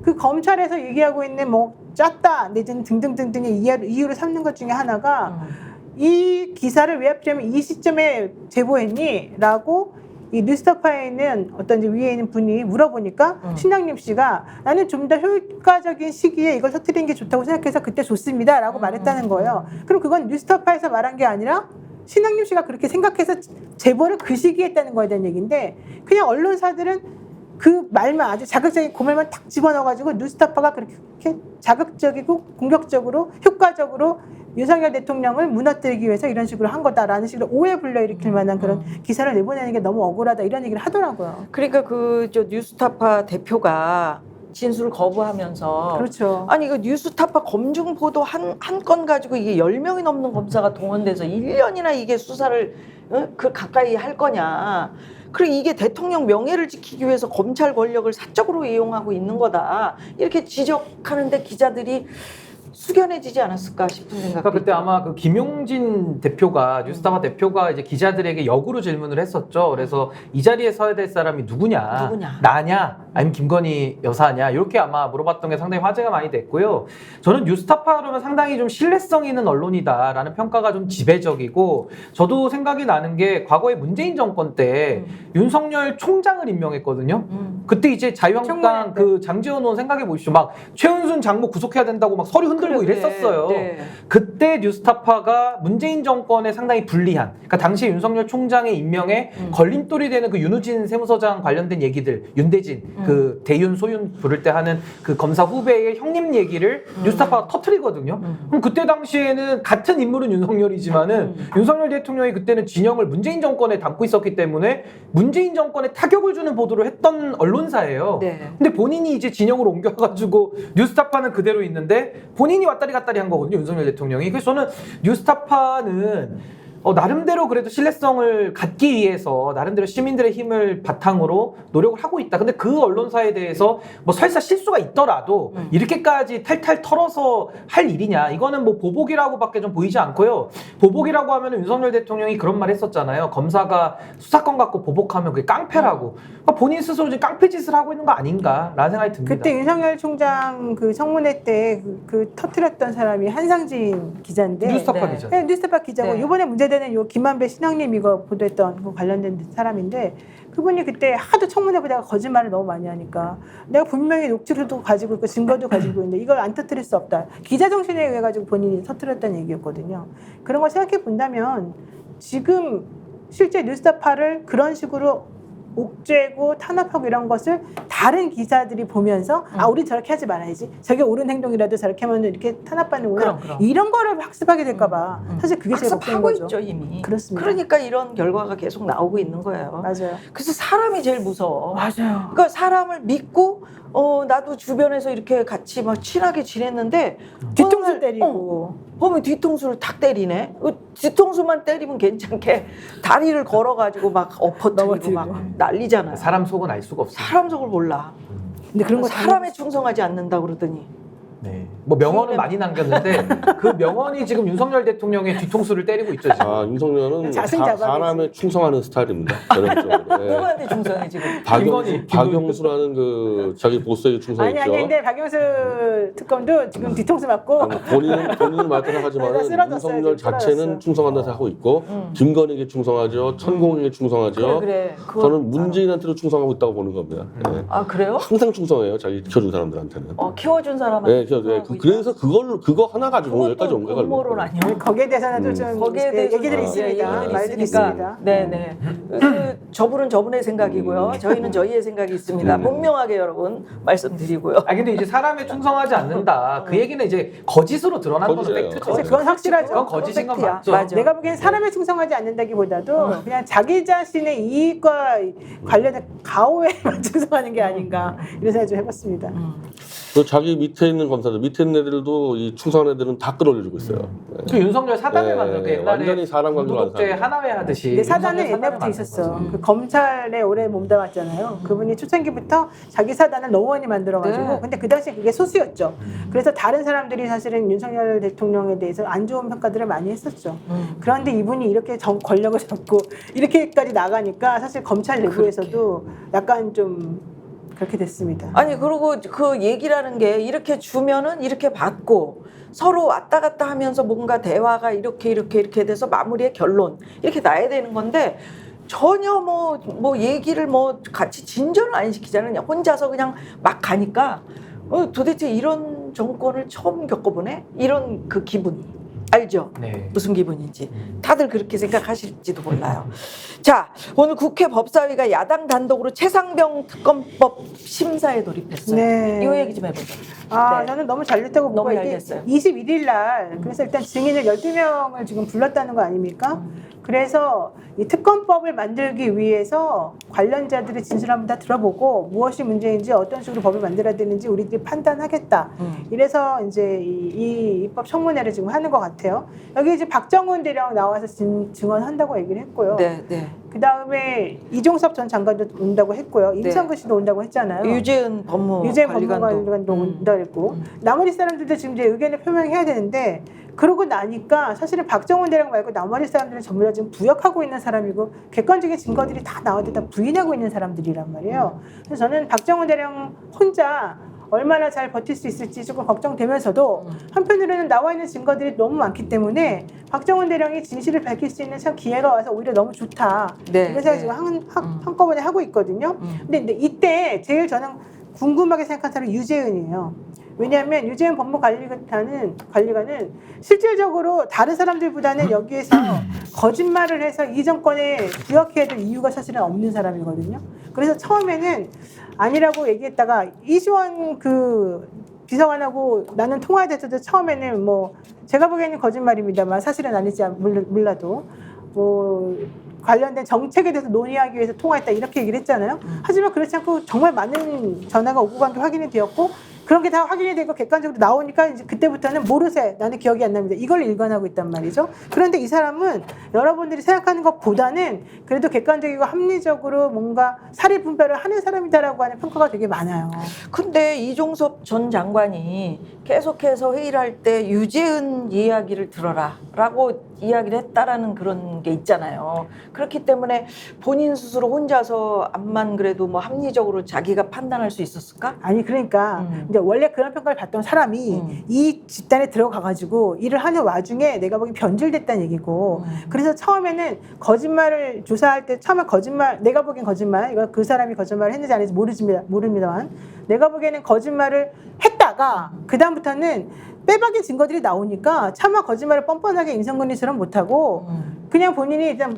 그 검찰에서 얘기하고 있는 뭐 짰다 내지는 등등등등의 이유를 삼는 것 중에 하나가 이 기사를 왜 하필이면 이 시점에 제보했니? 라고 이 뉴스타파에 있는 어떤 이제 위에 있는 분이 물어보니까 신장림 씨가 나는 좀 더 효과적인 시기에 이걸 터뜨리는 게 좋다고 생각해서 그때 줬습니다 라고 말했다는 거예요. 그럼 그건 뉴스타파에서 말한 게 아니라 신장림 씨가 그렇게 생각해서 제보를 그 시기에 했다는 거에 대한 얘기인데 그냥 언론사들은 그 말만 아주 자극적인 그 말만 탁 집어넣어가지고 뉴스타파가 그렇게 자극적이고 공격적으로 효과적으로 윤석열 대통령을 무너뜨리기 위해서 이런 식으로 한 거다라는 식으로 오해 불러일으킬 만한 그런 기사를 내보내는 게 너무 억울하다 이런 얘기를 하더라고요. 그러니까 그 저 뉴스타파 대표가 진술을 거부하면서 그렇죠. 아니 그 뉴스타파 검증 보도 한 건 가지고 이게 10명이 넘는 검사가 동원돼서 1년이나 이게 수사를 그 가까이 할 거냐. 그리고 이게 대통령 명예를 지키기 위해서 검찰 권력을 사적으로 이용하고 있는 거다. 이렇게 지적하는데 기자들이 숙연해지지 않았을까 싶은 생각이. 그러니까 그때 아마 그 김용진 대표가 뉴스타파 대표가 이제 기자들에게 역으로 질문을 했었죠. 그래서 이 자리에 서야 될 사람이 누구냐, 나냐, 아니면 김건희 여사냐 이렇게 아마 물어봤던 게 상당히 화제가 많이 됐고요. 저는 뉴스타파로는 상당히 좀 신뢰성 있는 언론이다라는 평가가 좀 지배적이고 저도 생각이 나는 게 과거에 문재인 정권 때 윤석열 총장을 임명했거든요. 그때 이제 자유한국당 그 장제원 의원 생각해 보십시오. 막 최은순 장모 구속해야 된다고 막 서류 흔들고 이랬었어요. 네. 그때 뉴스타파가 문재인 정권에 상당히 불리한, 그러니까 당시 윤석열 총장의 임명에 걸림돌이 되는 그 윤우진 세무서장 관련된 얘기들, 윤대진, 그 대윤 소윤 부를 때 하는 그 검사 후배의 형님 얘기를 뉴스타파가 터뜨리거든요. 그럼 그때 당시에는 같은 인물은 윤석열이지만은 윤석열 대통령이 그때는 진영을 문재인 정권에 담고 있었기 때문에 문재인 정권에 타격을 주는 보도를 했던 언론사예요. 네. 근데 본인이 이제 진영으로 옮겨가지고 뉴스타파는 그대로 있는데 본인이 왔다리 갔다리 한 거거든요, 윤석열 대통령이. 그래서 저는 뉴스타파는 나름대로 그래도 신뢰성을 갖기 위해서 나름대로 시민들의 힘을 바탕으로 노력을 하고 있다. 근데 그 언론사에 대해서 뭐 설사 실수가 있더라도 이렇게까지 탈탈 털어서 할 일이냐. 이거는 뭐 보복이라고밖에 좀 보이지 않고요. 보복이라고 하면 윤석열 대통령이 그런 말 했었잖아요. 검사가 수사권 갖고 보복하면 그게 깡패라고. 그러니까 본인 스스로 지금 깡패 짓을 하고 있는 거 아닌가라는 생각이 듭니다. 그때 윤석열 총장 그 청문회 때 그 터뜨렸던 사람이 한상진 기자인데 뉴스타파 네. 기자. 네, 뉴스타파 기자고 네. 이번에 문제되는 요 김만배 신앙님 이거 보도했던 그 관련된 사람인데 그분이 그때 하도 청문회 보다가 거짓말을 너무 많이 하니까 내가 분명히 녹취록도 가지고 있고 증거도 가지고 있는데 이걸 안 터뜨릴 수 없다. 기자 정신에 의해 가지고 본인이 터뜨렸다는 얘기였거든요. 그런 걸 생각해 본다면 지금 실제 뉴스타파를 그런 식으로 옥죄고 탄압하고 이런 것을 다른 기자들이 보면서 아 우리 저렇게 하지 말아야지 저게 옳은 행동이라도 저렇게 하면 이렇게 탄압받는구나 그럼. 이런 거를 학습하게 될까 봐 사실 그게 제일 걱정인 학습하고 거죠. 있죠 이미. 그렇습니다. 그러니까 이런 결과가 계속 나오고 있는 거예요. 맞아요. 그래서 사람이 제일 무서워. 맞아요. 그러니까 사람을 믿고 나도 주변에서 이렇게 같이 막 친하게 지냈는데 뒤통수 어느 날, 때리고 보면 뒤통수를 탁 때리네. 뒤통수만 때리면 괜찮게 다리를 걸어가지고 막 엎어뜨리고 넘어뜨리고. 막 난리잖아요. 사람 속은 알 수가 없어요. 사람 속을 몰라. 근데 그런 거 사람에 충성하지 않는다 그러더니 네. 뭐 명언은 많이 남겼는데 그 명언이 지금 윤석열 대통령의 뒤통수를 때리고 있죠. 지금. 아, 윤석열은 자승자박이지. 사람에 충성하는 스타일입니다. 전형적으로. 네. 누구한테 충성해 지금? 박영수라는 그 자기 보스에게 충성했죠. 아니 근데 박영수 특검도 지금 뒤통수 맞고 본인은 말대로 네, 하지만 쓰러졌어요. 윤석열 지금 자체는 쓰러졌어. 충성한다 생각하고 있고 김건희에게 충성하죠. 천공에게 충성하죠. 그래. 저는 문재인한테도 충성하고 있다고 보는 겁니다. 네. 아 그래요? 항상 충성해요. 자기 키워준 사람들한테는. 키워준 사람은 네, 그 그래서 그거 하나 가지고 여기까지 온 거예요. 음모론 결국은. 아니에요? 거기에 대해서는 좀 거기에 대해서 얘기들이 있습니다. 얘기들이 말들이 있으니까. 있습니다. 네네. 그 저분은 저분의 생각이고요. 저희는 저희의 생각이 있습니다. 분명하게 여러분 말씀드리고요. 아 근데 이제 사람에 충성하지 않는다. 그 얘기는 이제 거짓으로 드러난 거는 거짓이에요. 팩트죠. 그치, 그건 확실하죠. 그건 거짓인 건 팩트야. 맞죠. 맞아. 내가 보기엔 사람에 충성하지 않는다기보다도 그냥 자기 자신의 이익과 관련된 가오에 충성하는 게 아닌가 이런 생각 좀 해봤습니다. 또 자기 밑에 있는 검사들, 밑에 있는 애들도 이 충성한 애들은 다 끌어올리고 있어요. 네. 그 윤석열 사단을 네, 만들고 옛날에 완전히 사람 관계로 독재 하는 사람. 하나회 하듯이. 근데 사단은 윤석열 옛날부터 사단을 있었어. 만든 거죠. 그 검찰에 오래 몸담았잖아요. 그분이 초창기부터 자기 사단을 너무 많이 만들어가지고, 네. 근데 그 당시에 그게 소수였죠. 그래서 다른 사람들이 사실은 윤석열 대통령에 대해서 안 좋은 평가들을 많이 했었죠. 그런데 이분이 이렇게 권력을 잡고 이렇게까지 나가니까 사실 검찰 내부에서도 약간 좀 그렇게 됐습니다. 아니 그리고 그 얘기라는 게 이렇게 주면은 이렇게 받고 서로 왔다 갔다 하면서 뭔가 대화가 이렇게 돼서 마무리의 결론 이렇게 나야 되는 건데 전혀 뭐 얘기를 뭐 같이 진전을 안 시키잖아요. 그냥 혼자서 그냥 막 가니까 도대체 이런 정권을 처음 겪어보네? 이런 그 기분 알죠? 네. 무슨 기분인지 다들 그렇게 생각하실지도 몰라요. 자, 오늘 국회 법사위가 야당 단독으로 최상병 특검법 심사에 돌입했어요. 네. 이 얘기 좀 해보죠. 아, 네. 저는 너무 잘 됐다고 보고 너무 잘 이게 됐어요. 21일 날 그래서 일단 증인을 12명을 지금 불렀다는 거 아닙니까? 그래서 이 특검법을 만들기 위해서 관련자들의 진술 한번 다 들어보고 무엇이 문제인지 어떤 식으로 법을 만들어야 되는지 우리들이 판단하겠다. 이래서 이제 이 입법 청문회를 지금 하는 것 같아요. 여기 이제 박정훈 대령 나와서 증언한다고 얘기를 했고요. 네, 네. 그 다음에 이종섭 전 장관도 온다고 했고요. 임성근 씨도 온다고 했잖아요. 유재은 법무관리관도 온다고 했고 나머지 사람들도 지금 이제 의견을 표명해야 되는데 그러고 나니까 사실은 박정훈 대령 말고 나머지 사람들은 전부 다 지금 부역하고 있는 사람이고 객관적인 증거들이 다 나와도 다 부인하고 있는 사람들이란 말이에요. 그래서 저는 박정훈 대령 혼자 얼마나 잘 버틸 수 있을지 조금 걱정되면서도 한편으로는 나와 있는 증거들이 너무 많기 때문에 박정훈 대령이 진실을 밝힐 수 있는 참 기회가 와서 오히려 너무 좋다. 네, 이런 생각 네. 지금 한꺼번에 하고 있거든요. 근데 이때 제일 저는 궁금하게 생각한 사람이 유재은이에요. 왜냐하면 유재은 법무관리관은 실질적으로 다른 사람들보다는 여기에서 거짓말을 해서 이 정권에 부역해야 될 이유가 사실은 없는 사람이거든요. 그래서 처음에는 아니라고 얘기했다가 이시원 그 비서관하고 나는 통화에 대해서도 처음에는 뭐 제가 보기에는 거짓말입니다만 사실은 아닐지 몰라도 뭐 관련된 정책에 대해서 논의하기 위해서 통화했다 이렇게 얘기를 했잖아요. 하지만 그렇지 않고 정말 많은 전화가 오고 간 게 확인이 되었고 그런 게 다 확인이 되고 객관적으로 나오니까 이제 그때부터는 모르세 나는 기억이 안 납니다. 이걸 일관하고 있단 말이죠. 그런데 이 사람은 여러분들이 생각하는 것보다는 그래도 객관적이고 합리적으로 뭔가 사리 분별을 하는 사람이다라고 하는 평가가 되게 많아요. 근데 이종섭 전 장관이 계속해서 회의를 할 때 유재은 이야기를 들어라라고 이야기를 했다라는 그런 게 있잖아요. 그렇기 때문에 본인 스스로 혼자서 암만 그래도 뭐 합리적으로 자기가 판단할 수 있었을까? 아니 그러니까 이제 원래 그런 평가를 받던 사람이 이 집단에 들어가가지고 일을 하는 와중에 내가 보기 변질됐다는 얘기고 그래서 처음에는 거짓말을 조사할 때 처음에 거짓말 내가 보기엔 거짓말 이거 그 사람이 거짓말을 했는지 안 했는지 모릅니다만 내가 보기에는 거짓말을 했다가 그 다음부터는 빼박인 증거들이 나오니까 차마 거짓말을 뻔뻔하게 임성근이처럼 못하고 그냥 본인이 일단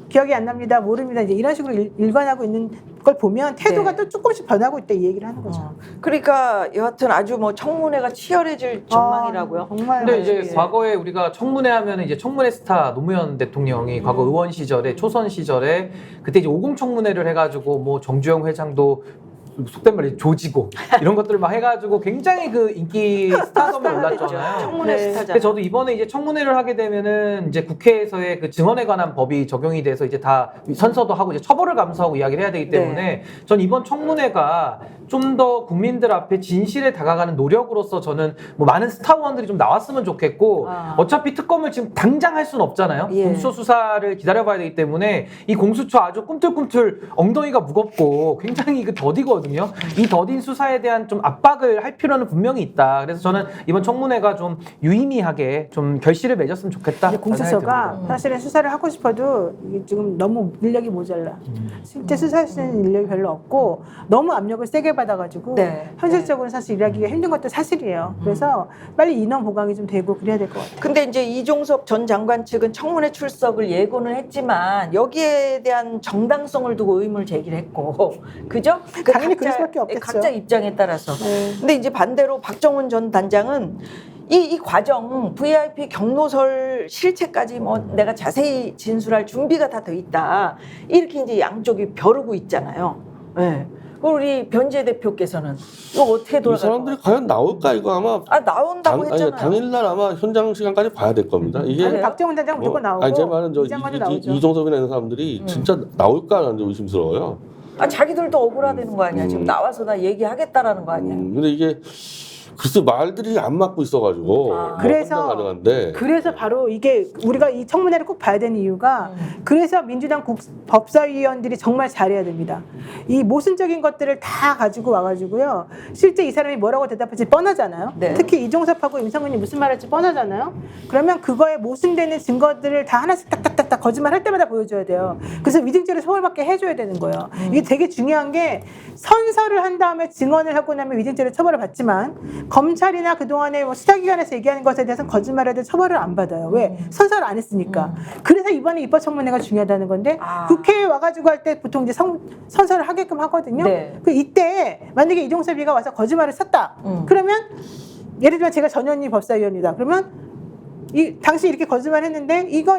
기억이 안 납니다, 모릅니다 이제 이런 식으로 일관하고 있는 걸 보면 태도가 네. 또 조금씩 변하고 있다 이 얘기를 하는 거죠. 그러니까 여하튼 아주 뭐 청문회가 치열해질 전망이라고요. 정말 근데 이제 예. 과거에 우리가 청문회 하면 이제 청문회 스타 노무현 대통령이 과거 의원 시절에 초선 시절에 그때 이제 50 청문회를 해가지고 뭐 정주영 회장도 속된 말로 조지고 이런 것들을 막 해가지고 굉장히 그 인기 스타덤에 올랐잖아요. 청문회 네. 스타잖아요. 근데 저도 이번에 이제 청문회를 하게 되면은 이제 국회에서의 그 증언에 관한 법이 적용이 돼서 이제 다 선서도 하고 이제 처벌을 감수하고 이야기를 해야 되기 때문에 전 이번 청문회가 좀 더 국민들 앞에 진실에 다가가는 노력으로서 저는 뭐 많은 스타원들이 좀 나왔으면 좋겠고 어차피 특검을 지금 당장 할 수는 없잖아요. 예. 공수처 수사를 기다려봐야 되기 때문에 이 공수처 아주 꿈틀꿈틀 엉덩이가 무겁고 굉장히 그 더디거든요. 이 더딘 수사에 대한 좀 압박을 할 필요는 분명히 있다. 그래서 저는 이번 청문회가 좀 유의미하게 좀 결실을 맺었으면 좋겠다. 이제 공수처가 사실은 수사를 하고 싶어도 이게 지금 너무 인력이 모자라. 실제 수사할 수 있는 인력이 별로 없고 너무 압력을 세게 받아가지고 네. 현실적으로 사실 일하기가 힘든 것도 사실이에요. 그래서 빨리 인원 보강이 좀 되고 그래야 될 것 같아요. 근데 이제 이종섭 전 장관 측은 청문회 출석을 예고는 했지만 여기에 대한 정당성을 두고 의문을 제기를 했고, 그죠? 당연히 그럴 수밖에 없겠죠. 각자 입장에 따라서. 네. 근데 이제 반대로 박정훈 전 단장은 이 과정 VIP 경로설 실체까지 뭐 내가 자세히 진술할 준비가 다 돼 있다, 이렇게 이제 양쪽이 벼르고 있잖아요. 네. 우리 변재 대표께서는 이거 어떻게 이 돌아갈 사람들이 것 같아요? 과연 나올까 이거 아마 나온다고 했잖아요. 당일날 아마 현장 시간까지 봐야 될 겁니다. 이게 아니, 박정훈 단장 무조건 나오고 아니 제 말은 저 이 장관도 나오죠. 이종섭이나 이런 사람들이 진짜 나올까라는 게 의심스러워요. 자기들도 억울하다는 거 아니야. 지금 나와서 나 얘기하겠다라는 거 아니야. 근데 이게 글쎄 말들이 안 맞고 있어가지고 뭐 그래서 혼자 가능한데 그래서 바로 이게 우리가 이 청문회를 꼭 봐야 되는 이유가 그래서 민주당 법사위원들이 정말 잘해야 됩니다. 이 모순적인 것들을 다 가지고 와가지고요. 실제 이 사람이 뭐라고 대답할지 뻔하잖아요. 네. 특히 이종섭하고 임성근이 무슨 말할지 뻔하잖아요. 그러면 그거에 모순되는 증거들을 다 하나씩 딱딱딱딱 거짓말할 때마다 보여줘야 돼요. 그래서 위증죄를 처벌받게 해줘야 되는 거예요. 이게 되게 중요한 게 선서를 한 다음에 증언을 하고 나면 위증죄를 처벌을 받지만 검찰이나 그동안에 뭐 수사기관에서 얘기하는 것에 대해서는 거짓말해도 처벌을 안 받아요. 왜? 선서를 안 했으니까. 그래서 이번에 입법청문회가 중요하다는 건데 국회에 와가지고 할 때 보통 이제 선서를 하게끔 하거든요. 네. 그 이때 만약에 이종섭이가 와서 거짓말을 썼다. 그러면 예를 들면 제가 전현희 법사위원이다. 그러면 당시 이렇게 거짓말했는데 이거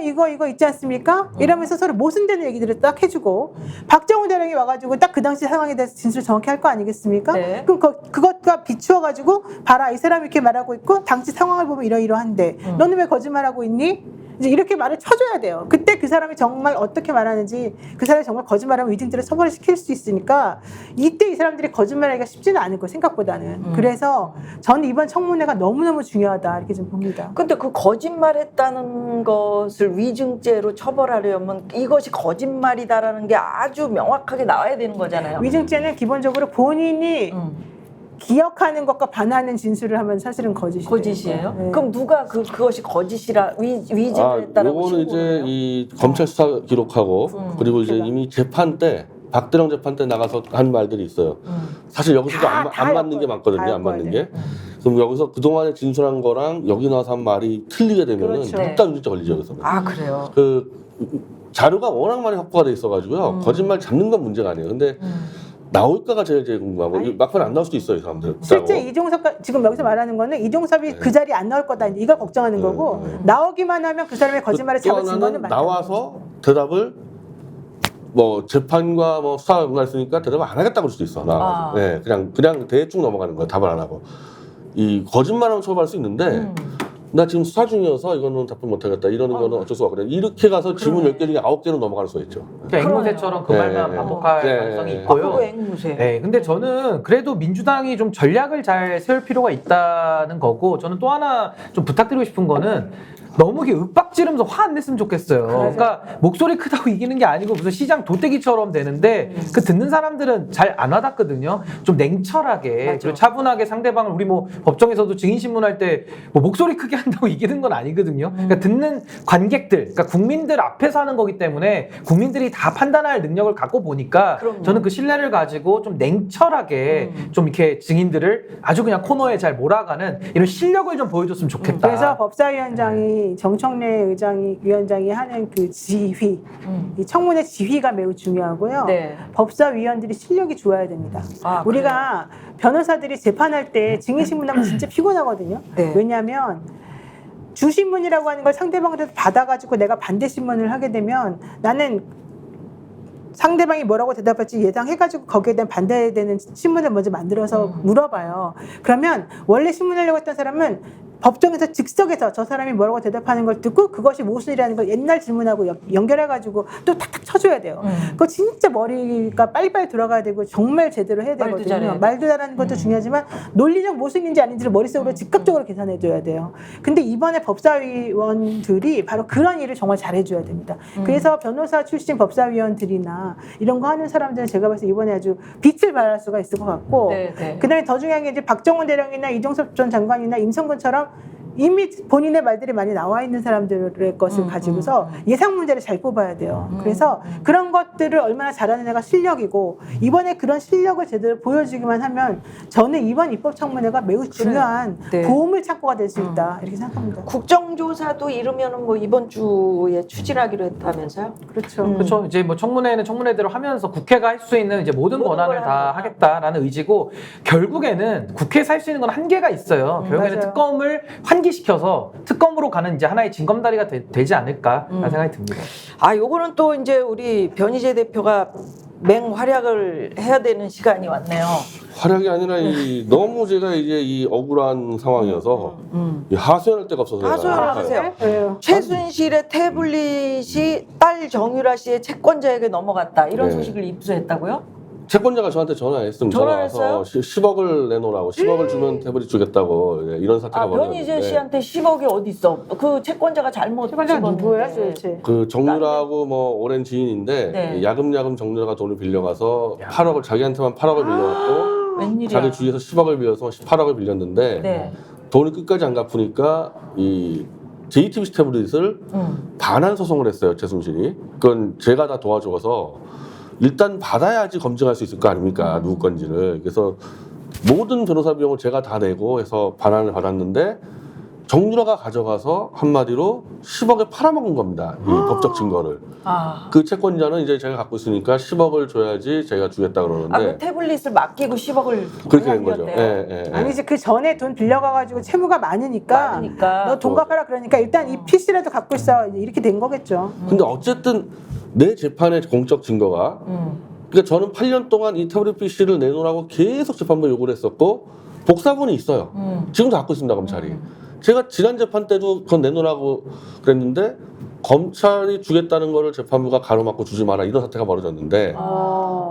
있지 않습니까? 이러면서 서로 모순되는 얘기들을 딱 해주고 박정훈 대령이 와가지고 딱 그 당시 상황에 대해서 진술을 정확히 할 거 아니겠습니까? 네. 그럼 그것과 비추어가지고 봐라, 이 사람이 이렇게 말하고 있고 당시 상황을 보면 이러이러한데 너는 왜 거짓말하고 있니? 이제 이렇게 말을 쳐줘야 돼요. 그때 그 사람이 정말 어떻게 말하는지, 그 사람이 정말 거짓말하면 위증죄를 처벌을 시킬 수 있으니까 이때 이 사람들이 거짓말하기가 쉽지는 않을 거예요, 생각보다는. 그래서 저는 이번 청문회가 너무너무 중요하다 이렇게 좀 봅니다. 근데 그 거짓말했다는 것을 위증죄로 처벌하려면 이것이 거짓말이다라는 게 아주 명확하게 나와야 되는 거잖아요. 위증죄는 기본적으로 본인이 기억하는 것과 반하는 진술을 하면 사실은 거짓이에요. 거짓이에요? 네. 그럼 누가 그것이 거짓이라 위증을 했다라고 요거는 이제 신고해요? 이 검찰 수사 기록하고 그리고 이제 제가. 이미 재판 때 박대령 재판 때 나가서 한 말들이 있어요. 사실 여기서도 다 안 맞는 게 엮어야 많거든요. 돼. 안 맞는 게. 그럼 여기서 그동안에 진술한 거랑 여기 나와서 한 말이 틀리게 되면은 그렇죠. 일단 위증죄 걸리죠. 여기서는. 그래요. 그 자료가 워낙 많이 확보가 돼 있어가지고요. 거짓말 잡는 건 문제가 아니에요. 근데 나올까가 제일 궁금하고 막판 안 나올 수도 있어요, 이 사람들. 실제 이종섭 지금 여기서 말하는 거는 이종섭이 그 자리에 안 나올 거다 이걸 걱정하는 거고 나오기만 하면 그 사람의 거짓말을 또 잡을 증거는 하나는 많다는 나와서 대답을 뭐 재판과 뭐 수사 연관 있으니까 대답을 안 하겠다고 그럴 수도 있어. 나와서. 네, 그냥 대충 넘어가는 거야. 답을 안 하고. 이 거짓말하면 처벌할 수 있는데 나 지금 수사 중이어서 이거는 답변 못 하겠다. 이러는 거는 어쩔 수가 없거든요. 이렇게 가서 질문 10개 중에 9개로 넘어갈 수가 있죠. 그러니까 앵무새처럼 그 말만 네. 반복할 네. 가능성이 네. 있고요. 그거 앵무새. 네, 근데 저는 그래도 민주당이 좀 전략을 잘 세울 필요가 있다는 거고, 저는 또 하나 좀 부탁드리고 싶은 거는 너무 이렇게 윽박지르면서 화 안 냈으면 좋겠어요. 그러니까 목소리 크다고 이기는 게 아니고 무슨 시장 도떼기처럼 되는데 그 듣는 사람들은 잘 안 와닿거든요. 좀 냉철하게 그리고 차분하게 상대방을, 우리 뭐 법정에서도 증인신문할 때 뭐 목소리 크게 한다고 이기는 건 아니거든요. 그러니까 듣는 관객들, 그러니까 국민들 앞에서 하는 거기 때문에 국민들이 다 판단할 능력을 갖고 보니까 그럼요. 저는 그 신뢰를 가지고 좀 냉철하게 좀 이렇게 증인들을 아주 그냥 코너에 잘 몰아가는 이런 실력을 좀 보여줬으면 좋겠다. 그래서 법사위원장이 정청래 위원장이 하는 그 지휘, 이 청문회 지휘가 매우 중요하고요. 네. 법사위원들이 실력이 좋아야 됩니다. 우리가 변호사들이 재판할 때 증인신문하면 진짜 피곤하거든요. 네. 왜냐하면 주신문이라고 하는 걸 상대방한테 받아가지고 내가 반대 신문을 하게 되면 나는 상대방이 뭐라고 대답할지 예상해가지고 거기에 대한 반대되는 신문을 먼저 만들어서 물어봐요. 그러면 원래 신문하려고 했던 사람은 법정에서 즉석에서 저 사람이 뭐라고 대답하는 걸 듣고 그것이 모순이라는 걸 옛날 질문하고 연결해가지고 또 탁탁 쳐줘야 돼요. 그거 진짜 머리가 빨리빨리 들어가야 되고 정말 제대로 해야 말도 잘해야 되거든요. 돼. 말도 잘하는 것도 중요하지만 논리적 모순인지 아닌지를 머릿속으로 즉각적으로 계산해줘야 돼요. 근데 이번에 법사위원들이 바로 그런 일을 정말 잘해줘야 됩니다. 그래서 변호사 출신 법사위원들이나 이런 거 하는 사람들은 제가 봤을 때 이번에 아주 빛을 발할 수가 있을 것 같고 네, 네. 그다음에 더 중요한 게 이제 박정훈 대령이나 이종섭 전 장관이나 임성근처럼 이미 본인의 말들이 많이 나와 있는 사람들의 것을 가지고서 예상 문제를 잘 뽑아야 돼요. 그래서 그런 것들을 얼마나 잘하는 애가 실력이고 이번에 그런 실력을 제대로 보여주기만 하면 저는 이번 입법청문회가 매우 중요한 네. 도움을 창구가 될 수 있다 이렇게 생각합니다. 국정조사도 이르면은 뭐 이번 주에 추진하기로 했다면서요? 그렇죠. 그렇죠. 이제 뭐 청문회는 청문회대로 하면서 국회가 할 수 있는 이제 모든 권한을 걸 다 하니까. 하겠다라는 의지고 결국에는 국회에서 할 수 있는 건 한계가 있어요. 결국에는 맞아요. 특검을 환기시켜서 특검으로 가는 이제 하나의 징검다리가 되지 않을까라는 생각이 듭니다. 아, 요거는 또 이제 우리 변희재 대표가 맹활약을 해야 되는 시간이 왔네요. 활약이 아니라 이 너무 제가 이제 이 억울한 상황이어서 이 하소연할 데가 없어서 제가 하소연을 할까요? 하세요. 네. 최순실의 태블릿이 딸 정유라 씨의 채권자에게 넘어갔다. 이런 네. 소식을 입수했다고요? 채권자가 저한테 전화했으면 전화를 전화 와서 했어요? 10억을 내놓으라고 10억을 주면 태블릿 주겠다고 이런 사태가 아, 변희재 벌어졌는데 씨한테 10억이 어디 있어? 그 채권자가 잘못 채권자가 집었는데. 누구예요 도대체? 그 정유라하고 뭐 오랜 지인인데 네. 야금야금 정유라가 돈을 빌려가서 8억을 자기한테만 8억을 빌려갖고 웬일이야? 자기 주위에서 10억을 빌려서 18억을 빌렸는데 네. 돈을 끝까지 안 갚으니까 이 JTBC 태블릿을 반환 소송을 했어요 최순실이. 그건 제가 다 도와줘서 일단 받아야지 검증할 수 있을 거 아닙니까 누구 건지를. 그래서 모든 변호사 비용을 제가 다 내고 해서 반환을 받았는데 정유라가 가져가서 한마디로 10억에 팔아먹은 겁니다. 이 법적 증거를. 아. 그 채권자는 이제 제가 갖고 있으니까 10억을 줘야지 제가 주겠다 아, 그 그러는데 태블릿을 맡기고 10억을 그렇게 된 거죠. 예, 예, 예. 아니지 그 전에 돈 빌려가가지고 채무가 많으니까 너 돈 갚아라 그러니까 일단 이 PC라도 갖고 있어 이렇게 된 거겠죠. 근데 어쨌든 내 재판의 공적 증거가 그러니까 저는 8년 동안 이 태블릿 PC를 내놓으라고 계속 재판부에 요구를 했었고 복사본이 있어요. 지금도 갖고 있습니다 검찰이. 제가 지난 재판 때도 그건 내놓으라고 그랬는데 검찰이 주겠다는 거를 재판부가 가로막고 주지 마라 이런 사태가 벌어졌는데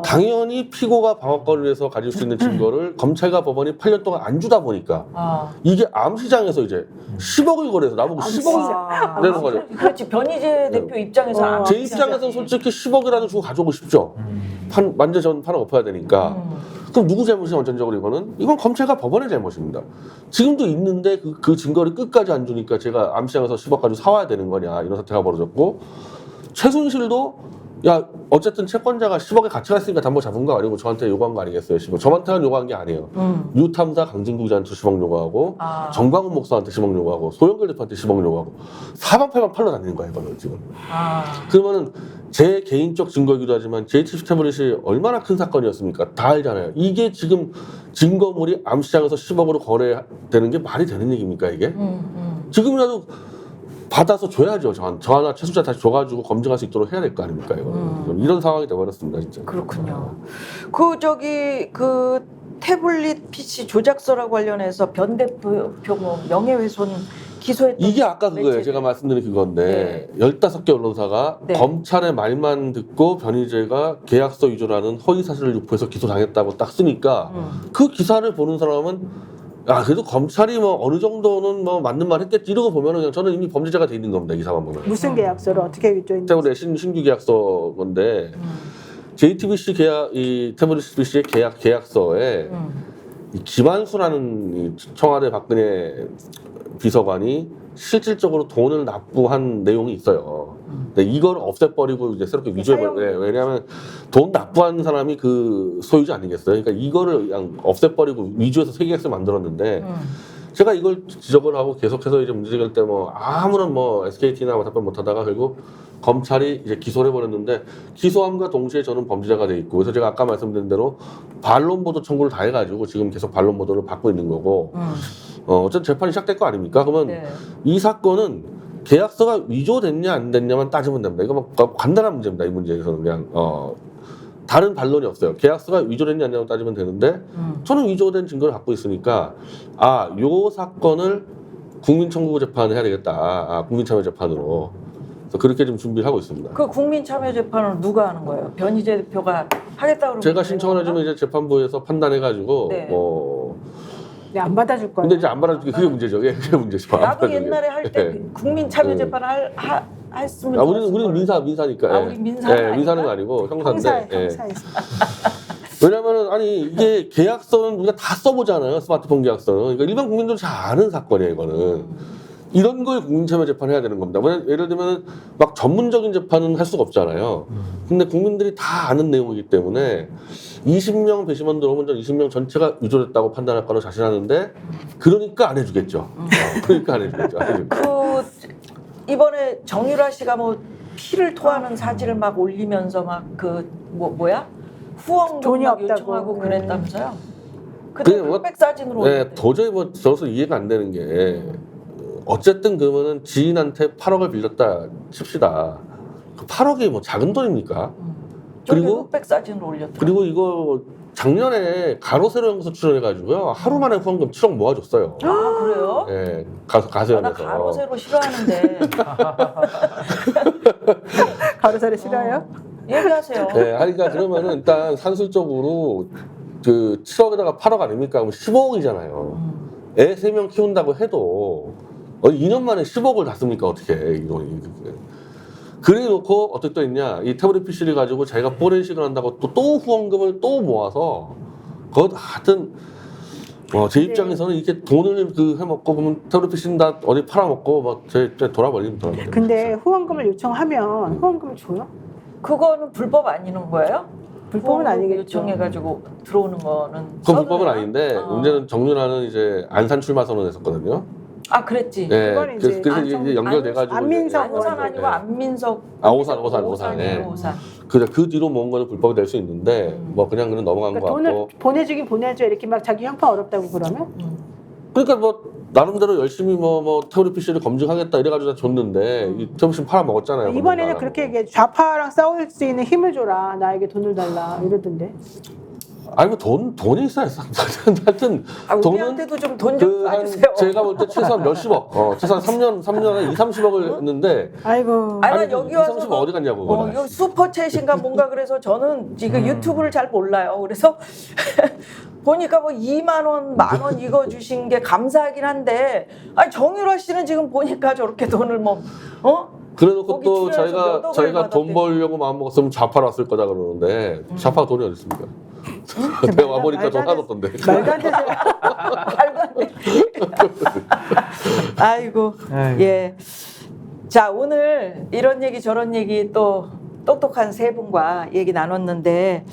당연히 피고가 방어권을 해서 가질 수 있는 증거를 검찰과 법원이 8년 동안 안 주다 보니까 아. 이게 암시장에서 이제 10억을 거래해서 나보고 10억을 아. 내는 거죠. 그렇지. 변희재 대표 입장에서 안 제 하지. 입장에서는 솔직히 10억이라도 주고 가져오고 싶죠. 완전 전 판을 엎어야 되니까. 그럼 누구 잘못이냐 원천적으로 이건 검찰과 법원의 잘못입니다. 지금도 있는데 그 증거를 끝까지 안 주니까 제가 암시장에서 10억 가지고 사와야 되는 거냐 이런 사태가 벌어졌고 최순실도 야 어쨌든 채권자가 10억에 가치가 있으니까 담보 잡은 거 아니고 저한테 요구한 거 아니겠어요? 10억. 저한테는 요구한 게 아니에요. 유탐사 강진구 기자한테 10억 요구하고 아. 정광훈 목사한테 10억 요구하고 소영길 대표한테 10억 요구하고 사방팔방 팔러 다니는 거예요 이거는 지금. 아. 그러면은 제 개인적 증거이기도 하지만 JTBC 태블릿이 얼마나 큰 사건이었습니까? 다 알잖아요. 이게 지금 증거물이 암시장에서 10억으로 거래되는 게 말이 되는 얘기입니까 이게? 지금이라도 받아서 줘야죠. 저 하나 최순자 다시 줘가지고 검증할 수 있도록 해야 될 거 아닙니까 이거는. 이런 상황이 돼버렸습니다 진짜. 그렇군요. 그 태블릿 PC 조작서라고 관련해서 변 대표 뭐 명예훼손 기소했던 이게 아까 그거예요. 매체. 제가 말씀드린 그건데 15개 언론사가 네. 검찰의 말만 듣고 변희재가 계약서 위조라는 허위사실을 유포해서 기소당했다고 딱 쓰니까 그 기사를 보는 사람은 야 그래도 검찰이 뭐 어느 정도는 뭐 맞는 말 했겠지 이러고 보면은 그냥 저는 이미 범죄자가 돼 있는 겁니다. 이 사람 보면. 무슨 계약서를 어떻게 위조했는지. 태블릿 신규 계약서 건데 JTBC 이 태블릿 BC의 계약서에 이 김한수라는 이 청와대 박근혜 비서관이 실질적으로 돈을 납부한 내용이 있어요. 근데 이걸 없애버리고 이제 새롭게 위조해버려요. 왜냐하면 돈 납부한 사람이 그 소유자 아니겠어요? 그러니까 이거를 그냥 없애버리고 위조해서 새 계약서 만들었는데 제가 이걸 지적을 하고 계속해서 이제 문제제기할 때 뭐 아무런 뭐 SKT나 뭐 답변 못하다가 결국 검찰이 이제 기소를 해버렸는데 기소함과 동시에 저는 범죄자가 돼 있고 그래서 제가 아까 말씀드린 대로 반론 보도 청구를 다 해가지고 지금 계속 반론 보도를 받고 있는 거고 어쨌든 재판이 시작될 거 아닙니까? 그러면 네. 이 사건은 계약서가 위조됐냐 안 됐냐만 따지면 됩니다. 이거 뭐 간단한 문제입니다. 이 문제에서는 그냥 다른 반론이 없어요. 계약서가 위조됐냐 안 됐냐만 따지면 되는데 저는 위조된 증거를 갖고 있으니까 요 사건을 국민청구 재판을 해야 되겠다. 국민참여 재판으로. 그래서 그렇게 좀 준비를 하고 있습니다. 그 국민참여재판을 누가 하는 거예요? 변희재 대표가 하겠다 그러면 제가 신청을 해주면 이제 재판부에서 판단해가지고 네. 네, 안 받아줄 거예요. 근데 이제 안 받아주기 그게 문제죠. 그게 문제죠. 안 나도 받아주기. 옛날에 할 때 네. 국민참여재판을 했으면 우리는 민사니까. 우리 민사는 아닌가요? 민사는 아니고 형사인데. 형사에서. 왜냐면은 아니 이게 계약서는 우리가 다 써보잖아요. 스마트폰 계약서는. 그러니까 일반 국민들도 잘 아는 사건이에요. 이거는. 이런 걸 국민참여 재판해야 되는 겁니다. 예를 들면 막 전문적인 재판은 할 수가 없잖아요. 근데 국민들이 다 아는 내용이기 때문에 20명 배심원 들어오면 20명 전체가 유죄됐다고 판단할 거라고 자신하는데 그러니까 안 해주겠죠. 그러니까 안 해주겠죠. 이번에 정유라 씨가 뭐 피를 토하는 사진을 막 올리면서 막 뭐야? 후원금 돈이 막 없다고. 요청하고 그랬다면서요? 그때 그게 뭐- 흑백 사진으로 네, 올렸대요. 도저히 뭐 저서 이해가 안 되는 게 어쨌든 그러면은 지인한테 8억을 빌렸다 칩시다. 그 8억이 뭐 작은 돈입니까? 저기 그리고 흑백 사진으로 올렸더라고요. 그리고 이거 작년에 가로세로 연구소 출연해가지고요 하루 만에 후원금 7억 모아줬어요. 아 그래요? 예, 나 가세연에서. 가로세로 싫어하는데 가로사를 싫어요? 얘기하세요. 네, 그러니까 그러면은 일단 산술적으로 그 7억에다가 8억 아닙니까? 그럼 15억이잖아요. 애 3명 키운다고 해도 2년 만에 10억을 다 씁니까? 어떻게 이거 그래 놓고 어떻게 또 있냐? 이 태블릿 PC를 가지고 자기가 포렌식을 한다고 또 후원금을 또 모아서 그것 하여튼 제 입장에서는 이렇게 돈을 해먹고 보면 태블릿 PC는 다 어디 팔아먹고 제 돌아버리면. 근데 후원금을 요청하면 후원금을 줘요? 그거는 불법 아니는 거예요? 불법은 아니겠죠. 요청해가지고 들어오는 거는. 그건 불법은 써도요? 아닌데 문제는 정유라는 이제 안산 출마 선언했었거든요. 아 그랬지. 네, 그건 이제 그래서 이제 연결돼가지고 안민석 이제- 안산 아니고 안민석. 오산. 오산이에요, 네. 오산. 그 뒤로 뭔 거는 불법이 될 수 있는데 뭐 그냥 넘어간 그러니까 것 돈을 같고. 보내주긴 보내줘 이렇게 막 자기 형편 어렵다고 그러면? 그러니까 뭐 나름대로 열심히 뭐 태블릿 PC를 검증하겠다 이래가지고 다 줬는데 이 태블릿 PC 팔아 먹었잖아요. 이번에는 그렇게 얘기해. 좌파랑 싸울 수 있는 힘을 줘라. 나에게 돈을 달라. 이러던데. 아니 뭐 돈이 있어야 하여튼 돈은 우리한테도 좀 돈 좀 한 쏴주세요. 제가 볼 때 최소한 몇십억, 최소한 3년에 2, 30억을 했는데 아이고. 아니, 아니, 여기 2, 와서 30억 어디 갔냐고 그거는. 여기 슈퍼챗인가 뭔가 그래서 저는 지금 유튜브를 잘 몰라요. 그래서 보니까 뭐 2만 원, 1만 원 이거 주신 게 감사하긴 한데, 아니 정유라 씨는 지금 보니까 저렇게 돈을 그래놓고 거기 또 출연해서 몇 억을 저희가 돈 받았대. 벌려고 마음 먹었으면 좌파로 왔을 거다 그러는데 좌파가 돈이 어디 있습니까? 내가 와보니까 돈 하나도 없던데. 말도 안 되죠. 말도 안 돼. 아이고, 아이고. 예. 자, 오늘 이런 얘기 저런 얘기 또 똑똑한 세 분과 얘기 나눴는데,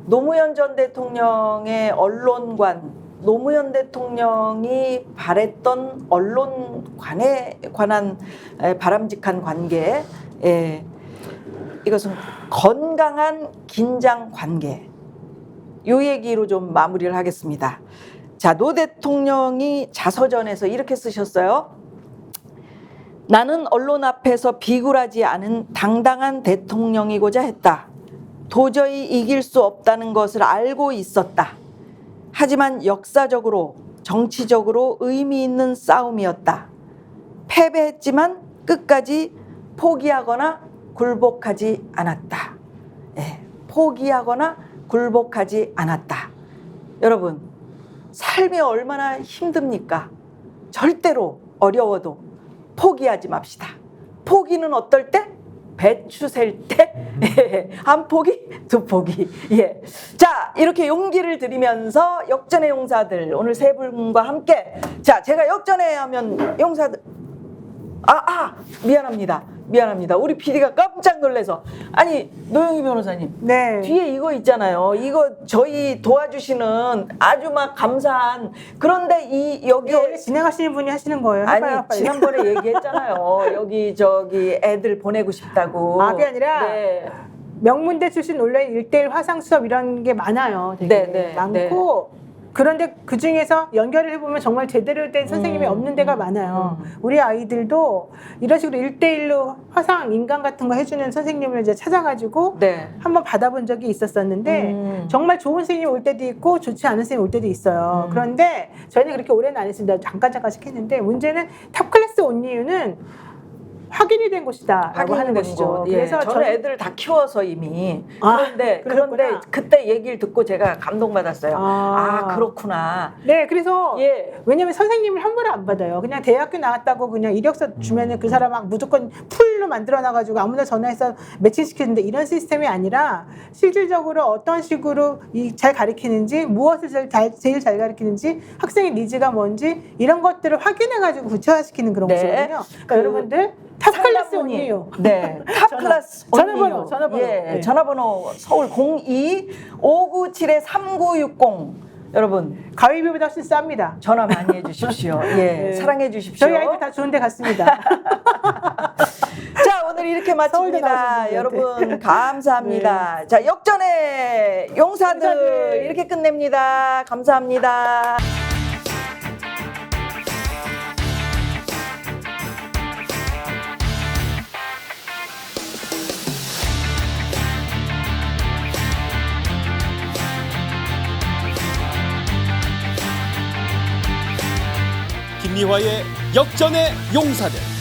노무현 전 대통령의 언론관, 노무현 대통령이 바랬던 언론관에 관한 바람직한 관계, 이것은 건강한 긴장 관계. 이 얘기로 좀 마무리를 하겠습니다. 자, 노 대통령이 자서전에서 이렇게 쓰셨어요. 나는 언론 앞에서 비굴하지 않은 당당한 대통령이고자 했다. 도저히 이길 수 없다는 것을 알고 있었다. 하지만 역사적으로, 정치적으로 의미 있는 싸움이었다. 패배했지만 끝까지 포기하거나 굴복하지 않았다. 포기하거나 굴복하지 않았다. 여러분, 삶이 얼마나 힘듭니까? 절대로 어려워도 포기하지 맙시다. 포기는 어떨 때? 배추 셀 때? 한 포기, 두 포기. 예. 자, 이렇게 용기를 드리면서 역전의 용사들, 오늘 세 분과 함께. 자, 제가 역전에 하면 용사들. 미안합니다. 우리 PD가 깜짝 놀라서. 아니, 노영희 변호사님. 네. 뒤에 이거 있잖아요. 이거 저희 도와주시는 아주 막 감사한. 그런데 여기 이거 원래 진행하시는 분이 하시는 거예요. 해봐요, 아니 빨리. 지난번에 얘기했잖아요. 여기 저기 애들 보내고 싶다고. 그게 아니라 네. 명문대 출신 원래 1대1 화상 수업 이런 게 많아요. 되게 네, 많고 그런데 그 중에서 연결을 해보면 정말 제대로 된 선생님이 없는 데가 많아요. 우리 아이들도 이런 식으로 1대1로 화상 인강 같은 거 해주는 선생님을 이제 찾아가지고 네. 한번 받아본 적이 있었었는데 정말 좋은 선생님이 올 때도 있고 좋지 않은 선생님이 올 때도 있어요. 그런데 저희는 그렇게 오래는 안 했습니다. 잠깐씩 했는데 문제는 탑 클래스 온 이유는 확인이 된 곳이다라고 하는 확인된 것이죠. 것. 예, 그래서 저는 애들을 다 키워서 이미 그런데 그러셨구나. 그때 얘기를 듣고 제가 감동받았어요. 아 그렇구나. 네, 그래서 예. 왜냐면 선생님을 환불을 안 받아요. 그냥 대학교 나왔다고 그냥 이력서 주면은 그 사람 막 무조건 풀로 만들어놔가지고 아무나 전화해서 매칭시키는데 이런 시스템이 아니라 실질적으로 어떤 식으로 잘 가르치는지 무엇을 제일 잘 가르치는지 학생의 니즈가 뭔지 이런 것들을 확인해가지고 구체화시키는 그런 네. 곳이거든요. 그러니까 여러분들 탑 클래스 온이에요. 네, 탑 클래스 전화번호, 온리요. 전화번호. 예, 네. 전화번호 서울 02-597-3960 여러분 가위비보다 훨씬 쌉니다. 전화 많이 해주십시오. 예, 네. 사랑해 주십시오. 저희 아이들 다 좋은 데 갔습니다. 자, 오늘 이렇게 서울대 마칩니다. 나오신 여러분 감사합니다. 자, 역전의 용사들 이렇게 끝냅니다. 감사합니다. 김미화의 역전의 용사들.